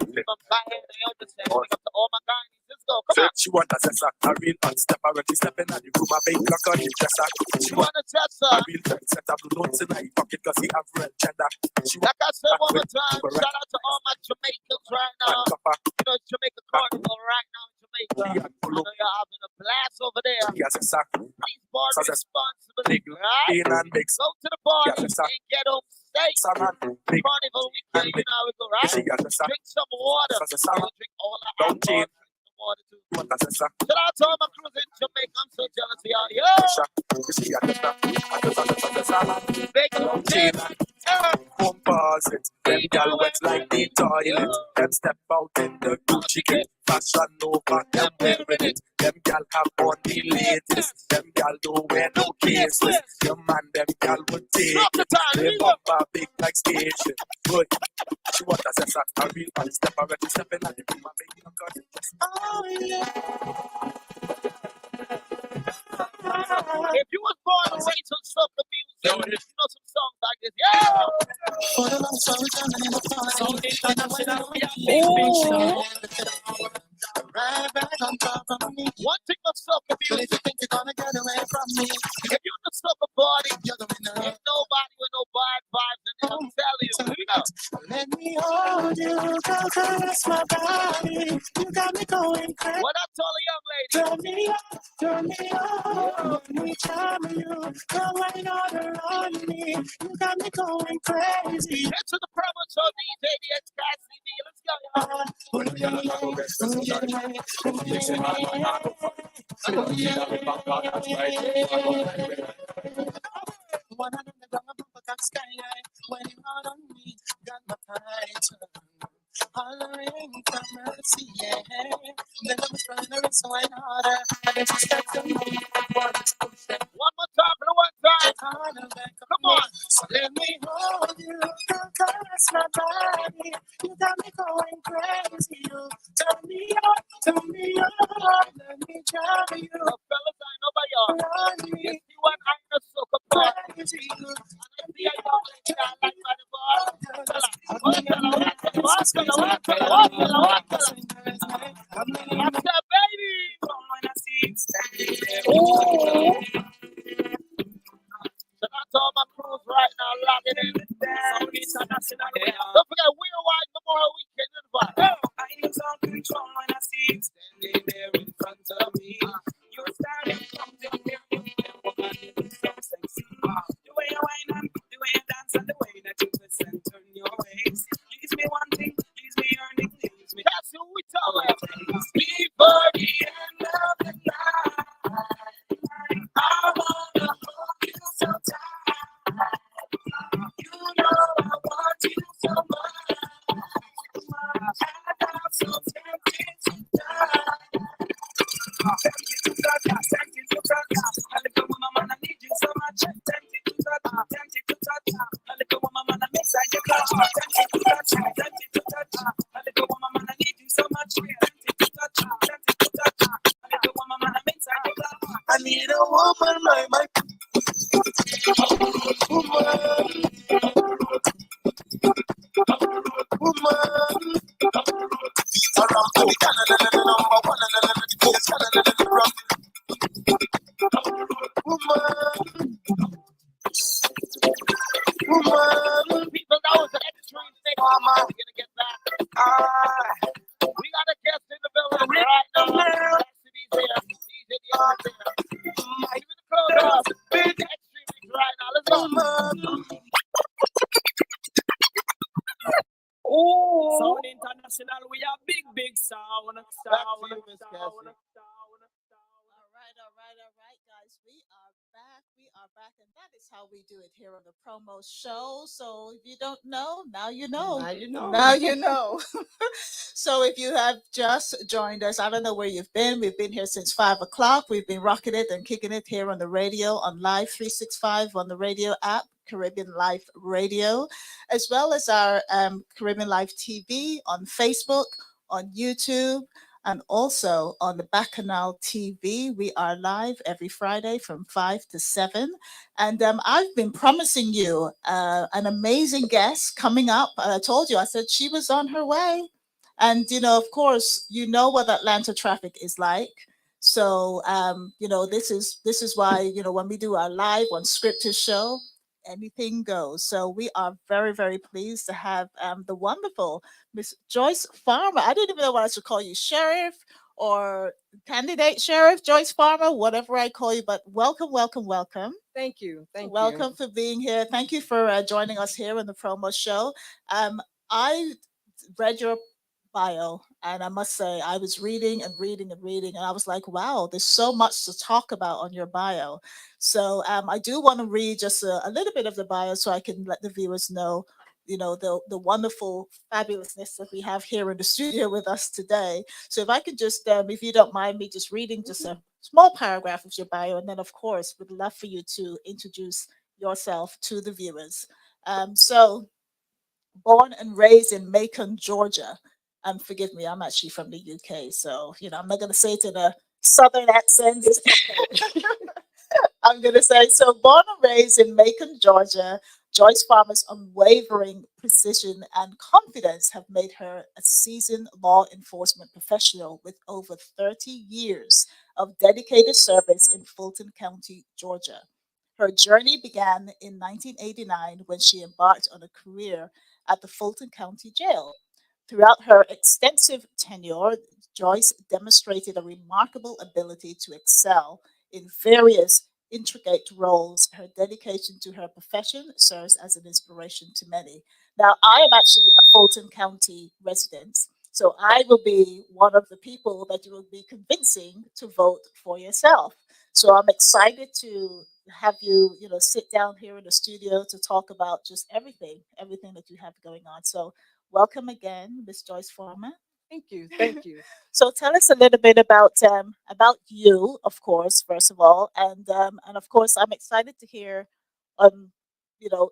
I understand. Up to all my guys. Let's go. Come on.
She want a sessa, a real hot stepper when she stepping at the room, a big clock on the dresser.
She want a test,
A real friend set up blue notes in her pocket cause he have red cheddar. She
like I said one more time, shout out to all my Jamaicans right now. You know, Jamaica Carnival right now in Jamaica. I know you're having a blast over there. Please board responsibly, right? Go to the party and get home safe. Carnival weekend, you know how we go, right? Drink some water. Drink all the alcohol. Shout out to all my crews in Jamaica. I'm so jealous of y'all. Yo! Big
composite. Them gal wet like the toilet. Them step out in the Gucci kit. Fashion over them wearing it. Them gal have on the latest. Them gal don't wear no cases. Your man, them gal would take it. They bumper big like station. Good. She want a sense a real one. Step already stepping at the room and making a cut.
Oh, yeah. If you was born and raised on soca music, you know some songs like this. Yeah! Right back on top of me. One thing of soca music, you think you're gonna get away from me. If you're in the soca party, ain't nobody with no bad vibes in it. I'm telling you, you know.
Let me hold you, girl, caress my body. You got me going crazy.
What up, tall young lady?
Turn me on, let me charm you. Come right on around me. You got me going crazy.
Head to the promo show, DJ DX Cazzy. Let's go, y'all.
One of them the skyline when you out on me, got my eyes hollering for mercy, yeah. Then I'm trying to rinse away harder. I guess it's got to me.
One more time, one time. Come on.
So let me hold you, caress my body. You got me going crazy. You turn me on, let me drive you.
Fellas, I know by y'all. You see what I'm the soca party. And I see how y'all like by the bar. What's that, baby? So that's all my crews right now locked in. Don't forget, we're Wide Memorial Weekend in the bar.
I need some control when I see it standing there in front of me. You're starting something new. So sexy. The way you whine and the way you dance and the way that you twist and turn your waist. Leaves me wanting, leaves me yearning, leaves me.
That's who we talking about.
Before the end of the night, I wanna hold you so tight. You know I want you so much. And I'm so tempted to die. Tempted to touch, tempted to touch. A little woman, man, I need you so much. Tempted to touch, tempted to touch. A little woman, man, I'm inside your clutch. Tempted to touch, tempted to touch. A little woman, man, I need you so much. Tempted to touch, tempted to touch. A little woman, man, I'm inside your clutch. I need a woman, my
People, that was an extreme thing. We're gonna get back. We got a guest in the building right now. CLTV's here. DJ DX is here. Even the close up. Extreme things right now. Let's go.
Sound International, we are big sound.
All right, guys. We are back, and that is how we do it here on the promo show. So if you don't know, now you know. Now you know. So if you have just joined us, I don't know where you've been. We've been here since 5 o'clock. We've been rocking it and kicking it here on the radio, on Live 365 on the radio app. Caribbean Life Radio, as well as our Caribbean Life TV on Facebook, on YouTube, and also on the Bacchanal TV. We are live every Friday from 5 to 7. And I've been promising you an amazing guest coming up. I told you, I said she was on her way. And, of course, you know what Atlanta traffic is like. So, this is why, when we do our live unscripted show, anything goes. So we are very, very pleased to have the wonderful Miss Joyce Farmer. I didn't even know what I should call you, Sheriff or candidate Sheriff Joyce Farmer, whatever I call you. But welcome, welcome, welcome.
Thank you. Thank
Welcome for being here. Thank you for joining us here on the promo show. I read your bio, and I must say, I was reading and reading and reading, and I was like, wow, there's so much to talk about on your bio. So I do want to read just a little bit of the bio so I can let the viewers know, the wonderful fabulousness that we have here in the studio with us today. So if I could just, if you don't mind me just reading just a small paragraph of your bio, and then of course, would love for you to introduce yourself to the viewers. So born and raised in Macon, Georgia. Forgive me, I'm actually from the UK, so I'm not going to say it in a southern accent. It's okay. I'm going to say so. Born and raised in Macon, Georgia, Joyce Farmer's unwavering precision and confidence have made her a seasoned law enforcement professional with over 30 years of dedicated service in Fulton County, Georgia. Her journey began in 1989 when she embarked on a career at the Fulton County Jail. Throughout her extensive tenure, Joyce demonstrated a remarkable ability to excel in various intricate roles. Her dedication to her profession serves as an inspiration to many. Now, I am actually a Fulton County resident, so I will be one of the people that you will be convincing to vote for yourself. So I'm excited to have you, sit down here in the studio to talk about just everything that you have going on. So welcome again, Miss Joyce Farmer.
Thank you. Thank you.
So tell us a little bit about you, of course, first of all, and of course, I'm excited to hear,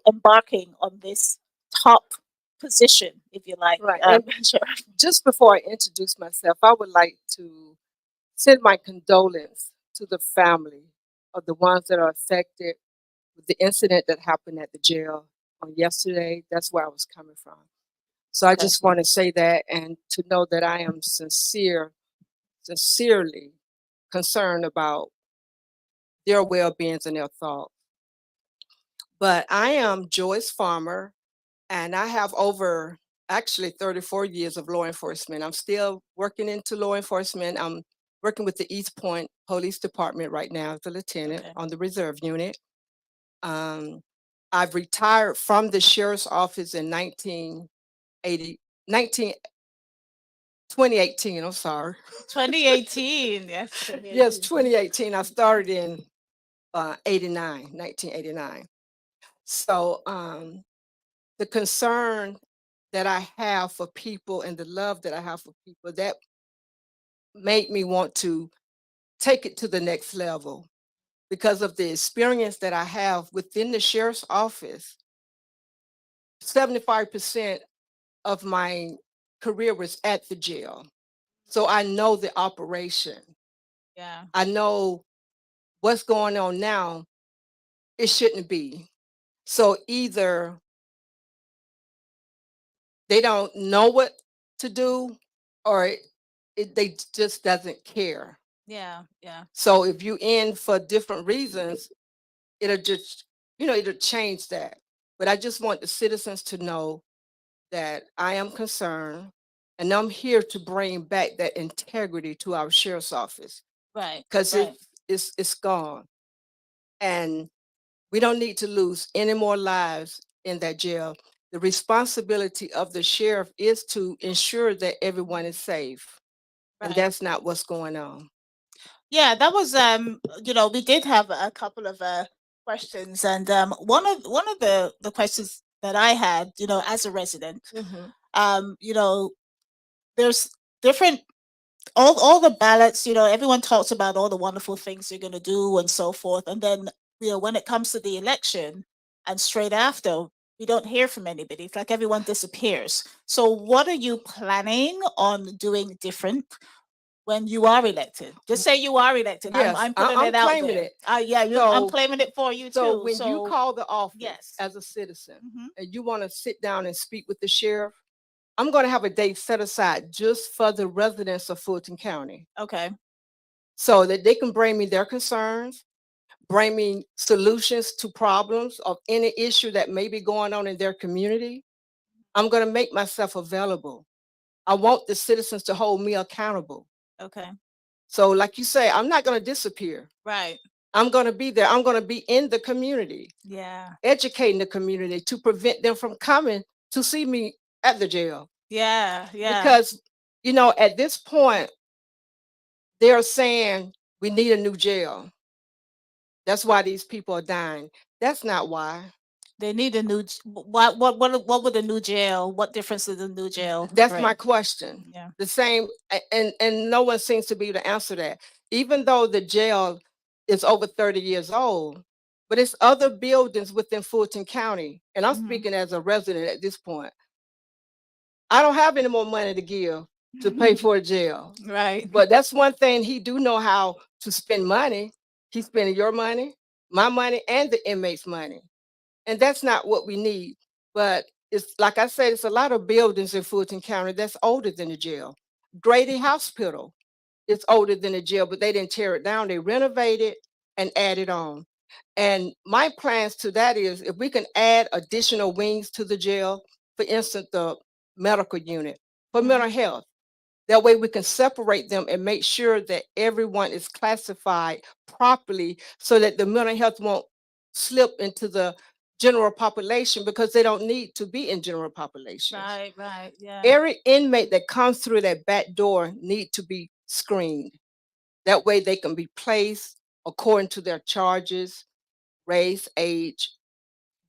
embarking on this top position, if you like.
Right. And
Sure.
just before I introduce myself, I would like to send my condolence to the family of the ones that are affected with the incident that happened at the jail on yesterday. That's where I was coming from. So I
Okay.
just want to say that and to know that I am sincerely concerned about their well-being and their thoughts. But I am Joyce Farmer, and I have over actually 34 years of law enforcement. I'm still working into law enforcement. I'm working with the East Point Police Department right now as a lieutenant
Okay.
on the reserve unit. I've retired from the sheriff's office in 2018, I'm sorry.
2018, yes.
Yes,
2018.
2018. I started in 1989. So the concern that I have for people and the love that I have for people, that made me want to take it to the next level because of the experience that I have within the sheriff's office. 75% of my career was at the jail. So I know the operation.
Yeah.
I know what's going on now. It shouldn't be. So either they don't know what to do or they just doesn't care.
Yeah. Yeah.
So if you in for different reasons, it'll just, it'll change that. But I just want the citizens to know that I am concerned and I'm here to bring back that integrity to our sheriff's office
Right.
because
Right.
it's gone. And we don't need to lose any more lives in that jail. The responsibility of the sheriff is to ensure that everyone is safe. And
Right.
that's not what's going on.
Yeah, that was we did have a couple of questions, and one of the questions that I had, as a resident,
Mhm.
there's different all the ballots, everyone talks about all the wonderful things they're going to do and so forth, and then when it comes to the election, and straight after, we don't hear from anybody. It's like everyone disappears. So what are you planning on doing different when you are elected? Just say you are elected.
Yes,
I'm putting
I'm
it out
claiming
there.
it.
Yeah, I'm
So-
claiming it for you
So
too.
when you call the office
yes.
as a citizen
Mhm.
and you want to sit down and speak with the sheriff, I'm going to have a date set aside just for the residents of Fulton County
Okay.
so that they can bring me their concerns, bring me solutions to problems of any issue that may be going on in their community. I'm going to make myself available. I want the citizens to hold me accountable.
Okay.
So like you say, I'm not going to disappear.
Right.
I'm going to be there. I'm going to be in the community,
Yeah.
educating the community to prevent them from coming to see me at the jail.
Yeah. Yeah.
Because, you know, at this point, they're saying we need a new jail. That's why these people are dying. That's not why.
They need a new. What would a new jail? What difference does a new jail?
That's
bring?
my question.
Yeah.
The same, and no one seems to be able to answer that. Even though the jail is over 30 years old, but it's other buildings within Fulton County. And I'm
Mhm.
speaking as a resident at this point. I don't have any more money to give to pay for a jail.
Right.
But that's one thing he do know how to spend money. He's spending your money, my money, and the inmates' money. And that's not what we need. But it's like I said, it's a lot of buildings in Fulton County that's older than the jail. Grady Hospital is older than the jail, but they didn't tear it down. They renovated and added on. And my plans to that is if we can add additional wings to the jail, for instance, the medical unit for mental health. That way we can separate them and make sure that everyone is classified properly so that the mental health won't slip into the general population because they don't need to be in general populations.
Right. Right. Yeah.
Every inmate that comes through that back door need to be screened. That way they can be placed according to their charges, race, age.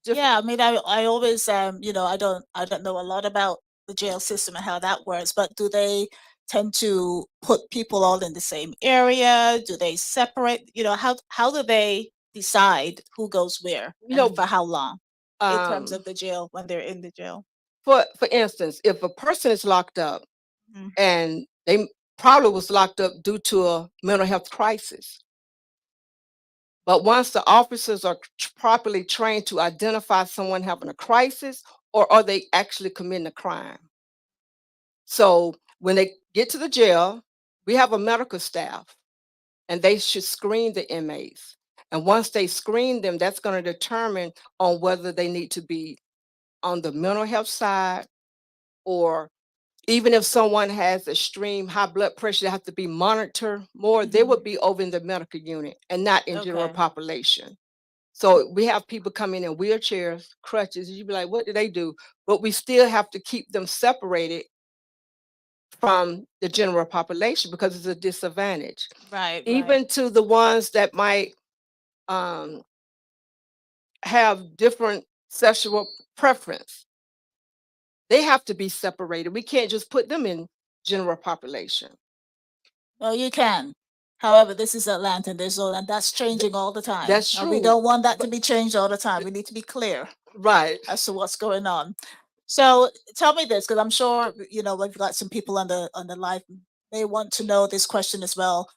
Yeah, I mean, I always I don't know a lot about the jail system and how that works, but do they tend to put people all in the same area? Do they separate? How do they decide who goes where and for how long in terms of the jail when they're in the jail?
For instance, if a person is locked up
Mhm.
and they probably was locked up due to a mental health crisis. But once the officers are properly trained to identify someone having a crisis, or are they actually committing a crime? So when they get to the jail, we have a medical staff and they should screen the inmates. And once they screen them, that's going to determine on whether they need to be on the mental health side, or even if someone has extreme high blood pressure, they have to be monitored more, they would be over in the medical unit and not in general
Okay.
population. So we have people coming in wheelchairs, crutches, you'd be like, what do they do? But we still have to keep them separated from the general population because it's a disadvantage.
Right.
Even to the ones that might um, have different sexual preference, they have to be separated. We can't just put them in general population.
Well, you can. However, this is Atlanta, and that's changing all the time.
That's
And we
true,
don't want that to be changed all the time. We need to be clear
right?
as to what's going on. So tell me this, because I'm sure we've got some people on the live. They want to know this question as well.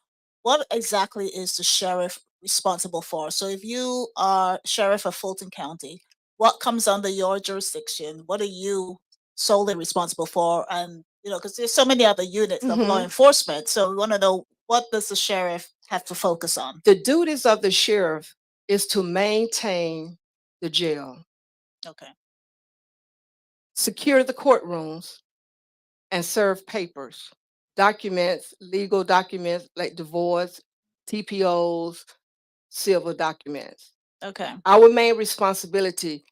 What exactly is the sheriff responsible for? So if you are sheriff of Fulton County, what comes under your jurisdiction? What are you solely responsible for? And because there's so many other units of law enforcement, so we want to know, what does the sheriff have to focus on?
The duties of the sheriff is to maintain the jail,
Okay.
secure the courtrooms, and serve papers, documents, legal documents like divorce, TPOs, civil documents.
Okay.
Our main responsibility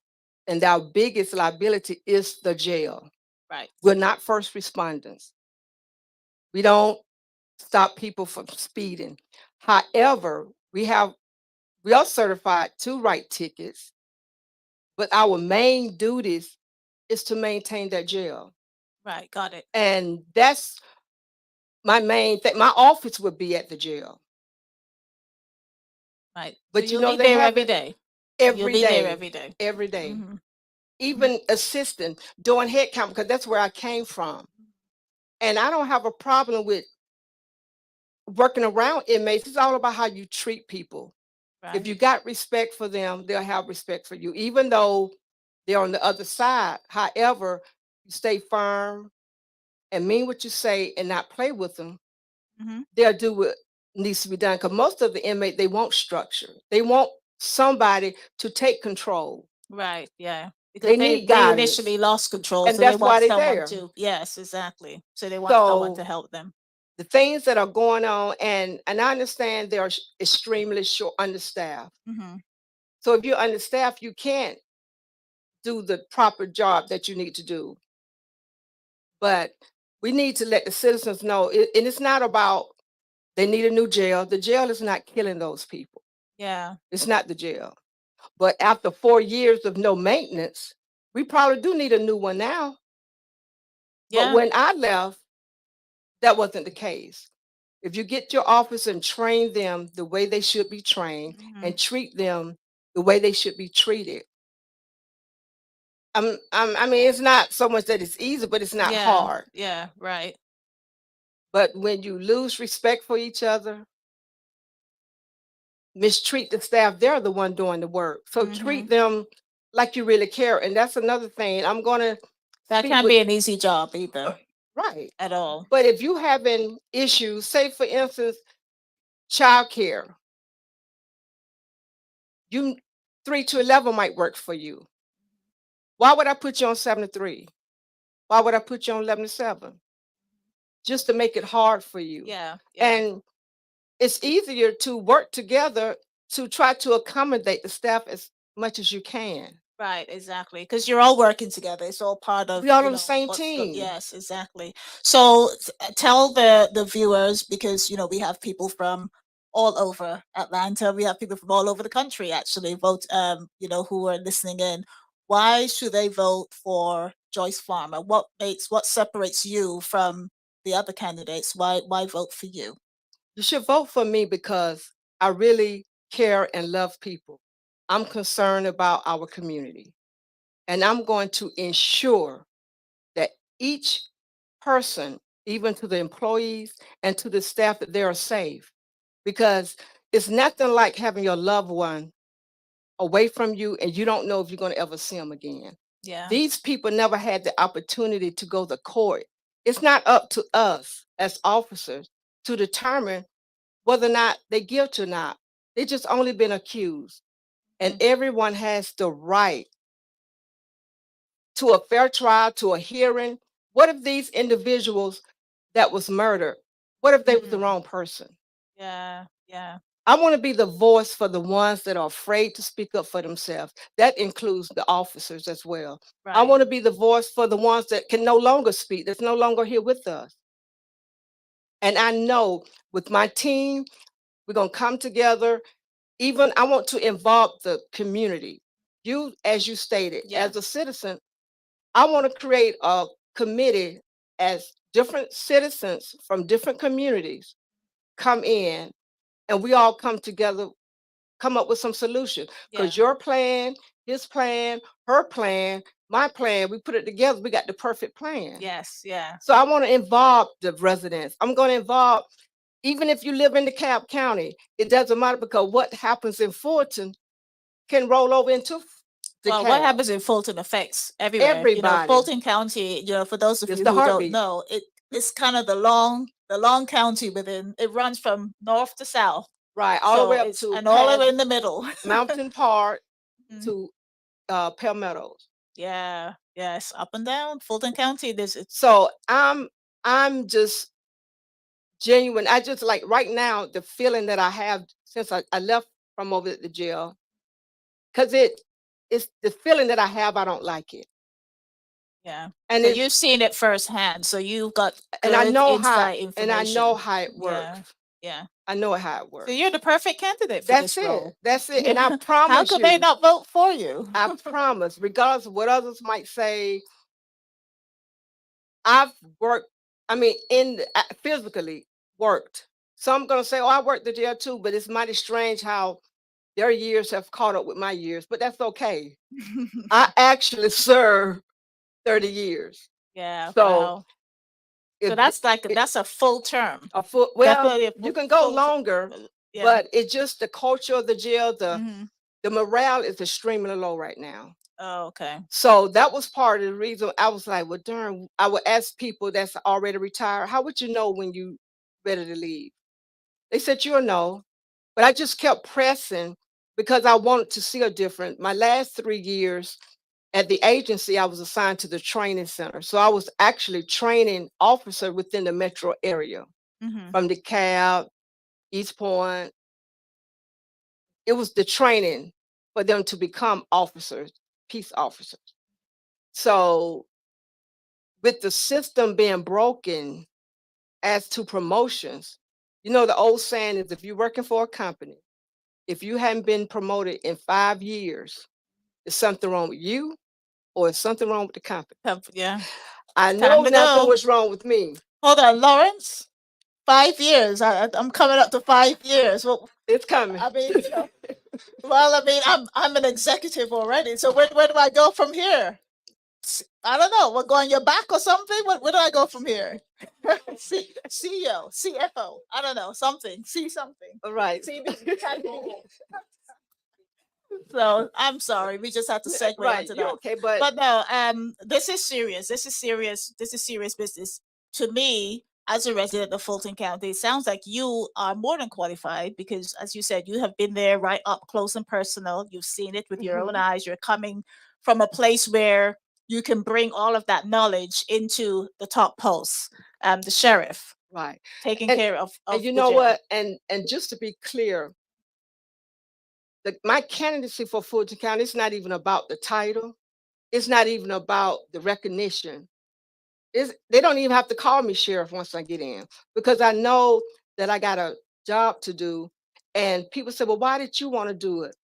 and our biggest liability is the jail.
Right.
We're not first responders. We don't stop people from speeding. However, we are certified to write tickets, but our main duties is to maintain that jail.
Right. Got it.
And that's my main thing. My office would be at the jail.
Right.
But
So
you
you'll
know,
be
they
there
have
every day. You'll
every
be there
day,
every day.
every day.
Mhm.
Even assisting, doing head count, because that's where I came from. And I don't have a problem with working around inmates. It's all about how you treat people. If
Right.
you got respect for them, they'll have respect for you, even though they're on the other side. However, you stay firm and mean what you say and not play with them,
Mhm.
they'll do what needs to be done. Because most of the inmates, they want structure. They want somebody to take control.
Right. Yeah. Because
They
they
need
they
guidance.
initially lost control,
And
so they
that's why
want
they're
someone
there.
to. Yes, exactly. So they want someone to
So
help them.
the things that are going on, and I understand they're extremely short understaffed.
Mhm.
So if you're understaffed, you can't do the proper job that you need to do. But we need to let the citizens know, and it's not about they need a new jail. The jail is not killing those people.
Yeah.
It's not the jail. But after 4 years of no maintenance, we probably do need a new one now. But
Yeah.
when I left, that wasn't the case. If you get your office and train them the way they should be trained
Mhm.
and treat them the way they should be treated, I mean, it's not so much that it's easy, but it's not
Yeah.
hard.
Yeah. Right.
But when you lose respect for each other, mistreat the staff, they're the one doing the work. So treat
Mhm.
them like you really care. And that's another thing. I'm gonna
That
speak
can't
with
be an easy job either,
right.
at all.
But if you having issues, say for instance, childcare, you 3 to 11 might work for you. Why would I put you on 7 to 3? Why would I put you on 11 to 7? Just to make it hard for you.
Yeah. Yeah.
And it's easier to work together to try to accommodate the staff as much as you can.
Right, exactly. Because you're all working together. It's all part of,
We all on the same team.
yes, exactly. So tell the viewers, because we have people from all over Atlanta. We have people from all over the country actually vote. Who are listening in. Why should they vote for Joyce Farmer? What separates you from the other candidates? Why vote for you?
You should vote for me because I really care and love people. I'm concerned about our community. And I'm going to ensure that each person, even to the employees and to the staff, that they are safe. Because it's nothing like having your loved one away from you and you don't know if you're going to ever see them again.
Yeah.
These people never had the opportunity to go to court. It's not up to us as officers to determine whether or not they guilty or not. They just only been accused. And everyone has the right to a fair trial, to a hearing. What if these individuals that was murdered, what if they was the wrong person?
Yeah. Yeah.
I want to be the voice for the ones that are afraid to speak up for themselves. That includes the officers as well. I
Right.
want to be the voice for the ones that can no longer speak, that's no longer here with us. And I know with my team, we're going to come together. Even I want to involve the community. You, as you stated,
Yeah.
as a citizen, I want to create a committee as different citizens from different communities come in and we all come together, come up with some solution.
Yeah.
Because your plan, his plan, her plan, my plan, we put it together, we got the perfect plan.
Yes. Yeah.
So I want to involve the residents. I'm going to involve, even if you live in DeKalb County, it doesn't matter because what happens in Fulton can roll over into
Well, what
DeKalb.
happens in Fulton affects everywhere.
Everybody.
Fulton County, for those of
It's
you
the
who don't
heartbeat.
know, it's kind of the long county within. It runs from north to south.
Right, all the
So
way up
it's
to
and all the way
past
in the middle.
Mountain Park
Mhm.
to Palmettos.
Yeah. Yes. Up and down Fulton County.
So I'm just genuine. I just like right now the feeling that I have since I left from over at the jail, because it's the feeling that I have, I don't like it.
Yeah.
And
So
it's
you've seen it firsthand. So you've got
and I
good
know how
insight
and I know
information.
how it
Yeah.
works.
Yeah.
I know how it
So
works.
you're the perfect candidate for
That's
this
it.
role.
That's it. And I
How
promise
could they
you,
not vote for you?
I promise, regardless of what others might say, I've worked, I mean, physically worked. Some gonna say, "Oh, I worked the jail too," but it's mighty strange how their years have caught up with my years, but that's okay. I actually served 30 years.
Yeah,
So
wow. So
if
that's like that's a full term.
a full, well,
Definitely a
you can go
full
longer,
yeah.
but it's just the culture of the jail,
Mhm.
the morale is extremely low right now.
Oh, okay.
So that was part of the reason I was like, well, darn, I would ask people that's already retired, how would you know when you ready to leave? They said, you'll know. But I just kept pressing because I wanted to see a difference. My last 3 years at the agency, I was assigned to the training center. So I was actually training officer within the metro area
Mhm.
from DeKalb, East Point. It was the training for them to become officers, peace officers. So with the system being broken as to promotions, you know, the old saying is if you're working for a company, if you haven't been promoted in 5 years, there's something wrong with you or is something wrong with the company.
Yeah.
I
It's time
know
to
nothing
go.
was wrong with me.
Hold on, Lawrence. 5 years. I'm coming up to 5 years. Well,
It's coming.
I mean, you know, well, I mean, I'm an executive already. So where do I go from here? I don't know. We'll go on your back or something. Where do I go from here? CEO, CFO. I don't know. Something. See something.
Right.
So I'm sorry, we just had to segue
Right,
into
you're
that.
okay, but
No, this is serious. This is serious. This is serious business. To me, as a resident of Fulton County, it sounds like you are more than qualified because, as you said, you have been there right up close and personal. You've seen it with your own
Mhm.
eyes. You're coming from a place where you can bring all of that knowledge into the top posts. The sheriff,
right.
taking
And,
care of
and you
the
know
jail.
what? And just to be clear, my candidacy for Fulton County is not even about the title. It's not even about the recognition. They don't even have to call me sheriff once I get in because I know that I got a job to do. And people say, well, why did you want to do it?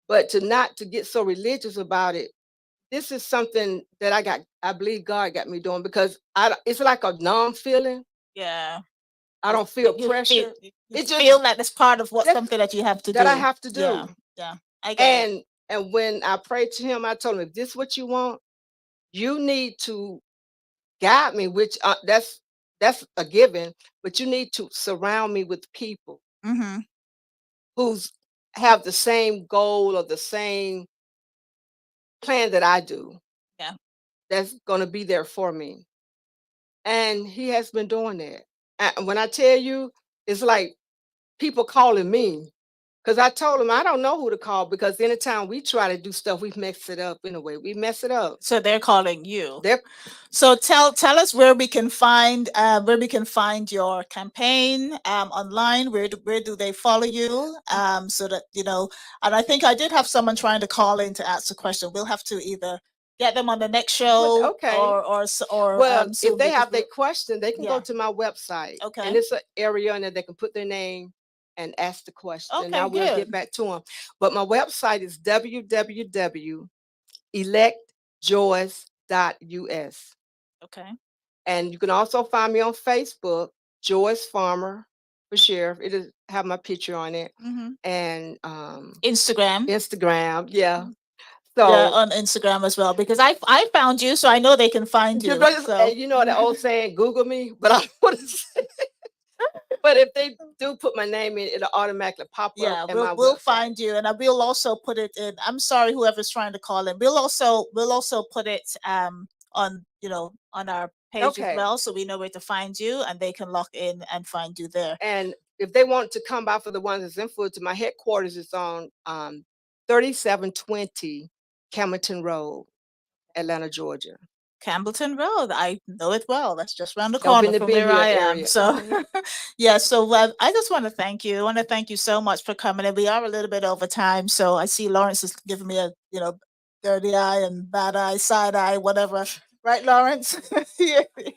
But to get so religious about it, this is something that I believe God got me doing because it's like a numb feeling.
Yeah.
I don't feel
You
pressure.
you feel that it's part of what something that you have to
that
do.
I have to do.
Yeah, yeah, I get it.
And when I prayed to him, I told him, if this is what you want, you need to guide me, which that's a given, but you need to surround me with people
Mm-hmm.
who's have the same goal or the same plan that I do.
Yeah.
That's going to be there for me. And he has been doing that. And when I tell you, it's like people calling me because I told them I don't know who to call because anytime we try to do stuff, we mess it up in a way. We mess it up.
So they're calling you.
They're
So tell us where we can find your campaign online. Where do they follow you? So that you know. And I think I did have someone trying to call in to ask a question. We'll have to either get them on the next show
okay.
or
Well, if
soon
they
because
have their question, they can
yeah.
go to my website.
Okay.
And it's an area in there they can put their name and ask the question.
Okay,
and I will
good.
get back to them. But my website is www.electjoyce.us.
Okay.
And you can also find me on Facebook, Joyce Farmer for Sheriff. It'll have my picture on it.
Mhm.
And
Instagram.
yeah.
Yeah,
So
on Instagram as well because I found you, so I know they can find you. So
and you know the old saying, Google me, but I want to say. But if they do put my name in, it'll automatically pop
yeah,
up. Yeah,
we'll find you, and I will also put it in. I'm sorry, whoever's trying to call in. We'll also put it on on our page as
Okay.
well, so we know where to find you, and they can log in and find you there.
And if they want to come by for the ones that's in Fulton, my headquarters is on 3720 Campbellton Road, Atlanta, Georgia.
Campbellton Road, I know it well. That's just around the
I've
corner
been to
from where I am.
area.
So, yeah. So I just want to thank you. I want to thank you so much for coming in. We are a little bit over time, so I see Lawrence is giving me a dirty eye and bad eye, side eye, whatever. Right, Lawrence?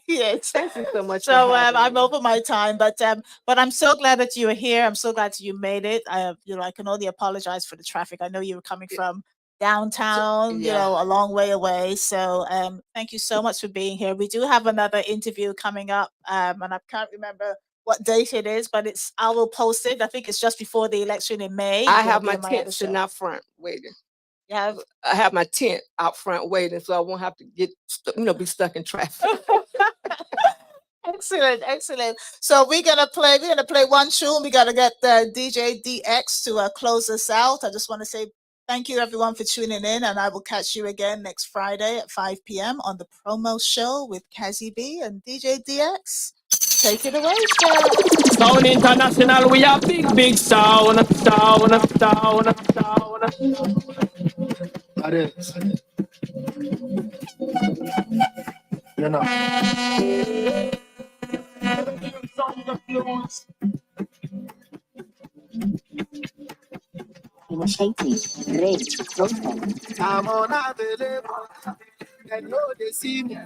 Yes.
Thank you so much.
So I'm over my time, but I'm so glad that you are here. I'm so glad that you made it. I can only apologize for the traffic. I know you were coming from downtown, a long way away. So thank you so much for being here. We do have another interview coming up, and I can't remember what date it is, but I will post it. I think it's just before the election in May.
I
It'll
have
be
my
on other
tent sitting
show.
out front waiting.
You have
I have my tent out front waiting, so I won't have to get be stuck in traffic.
excellent, excellent. So we're gonna play one tune. We gotta get DJ DX to close us out. I just want to say thank you everyone for tuning in, and I will catch you again next Friday at 5 p.m. on the promo show with Cazzy B and DJ DX. Take it away, sir.
Sound International, we are big sound.
You know. I'm unavailable. They know they see me.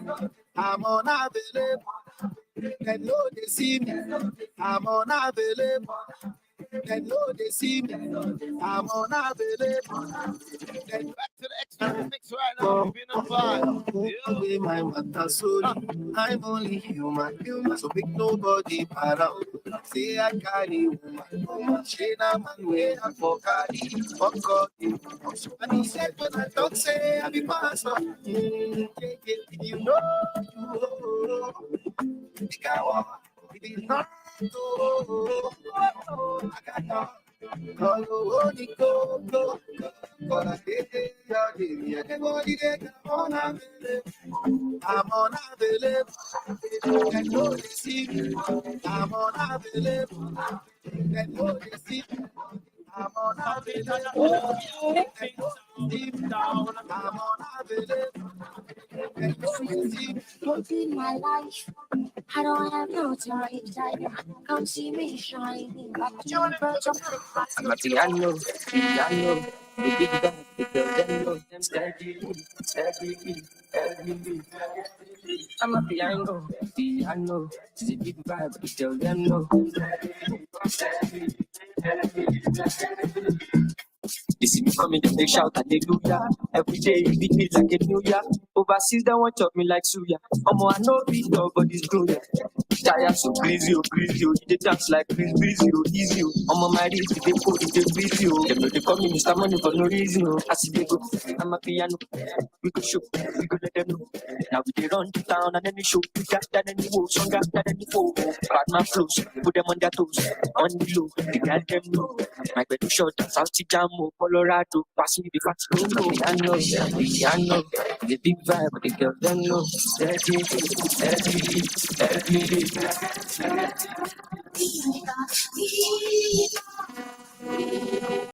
I'm unavailable. They know they see me. I'm unavailable. They know they see me. I'm unavailable. Then back to the extra mix right now. We've been on fire. Away my matter sorry. I'm only human. So big nobody around. Say I carry woman. She na man way I for carry. Fuck God. And he said when I talk say I be pastor. You know. The guy walk. He did not go. I got no. I'm unavailable. They know they see me. I'm unavailable. They know they see me. I'm unavailable. They know they see me. I'm unavailable. They know they see me.
Look in my life. I don't have no time. Come see me shining.
I'm a piano. The big band, the girl, them know them steady. I'm a piano. The big band, the girl, them know. They see me coming, then they shout hallelujah. Every day it beat me like a new year. Overseas they want chop me like suya. I know beat dog, but it's good. Tired so crazy, they dance like breezy, easy. My wrist, they put it, they breathe you. Them know they call me Mr. Money for no reason. I see they go, I'm a piano. We go show, we go let them know. Now we they run to town and then we show. We got that and the woe, stronger than the foe. Bad man flows, put them on their toes. On the low, they got them know. My bed to short, South Jamo, Colorado, pass me the fat logo. Piano, the big vibe, the girl them know. Every day.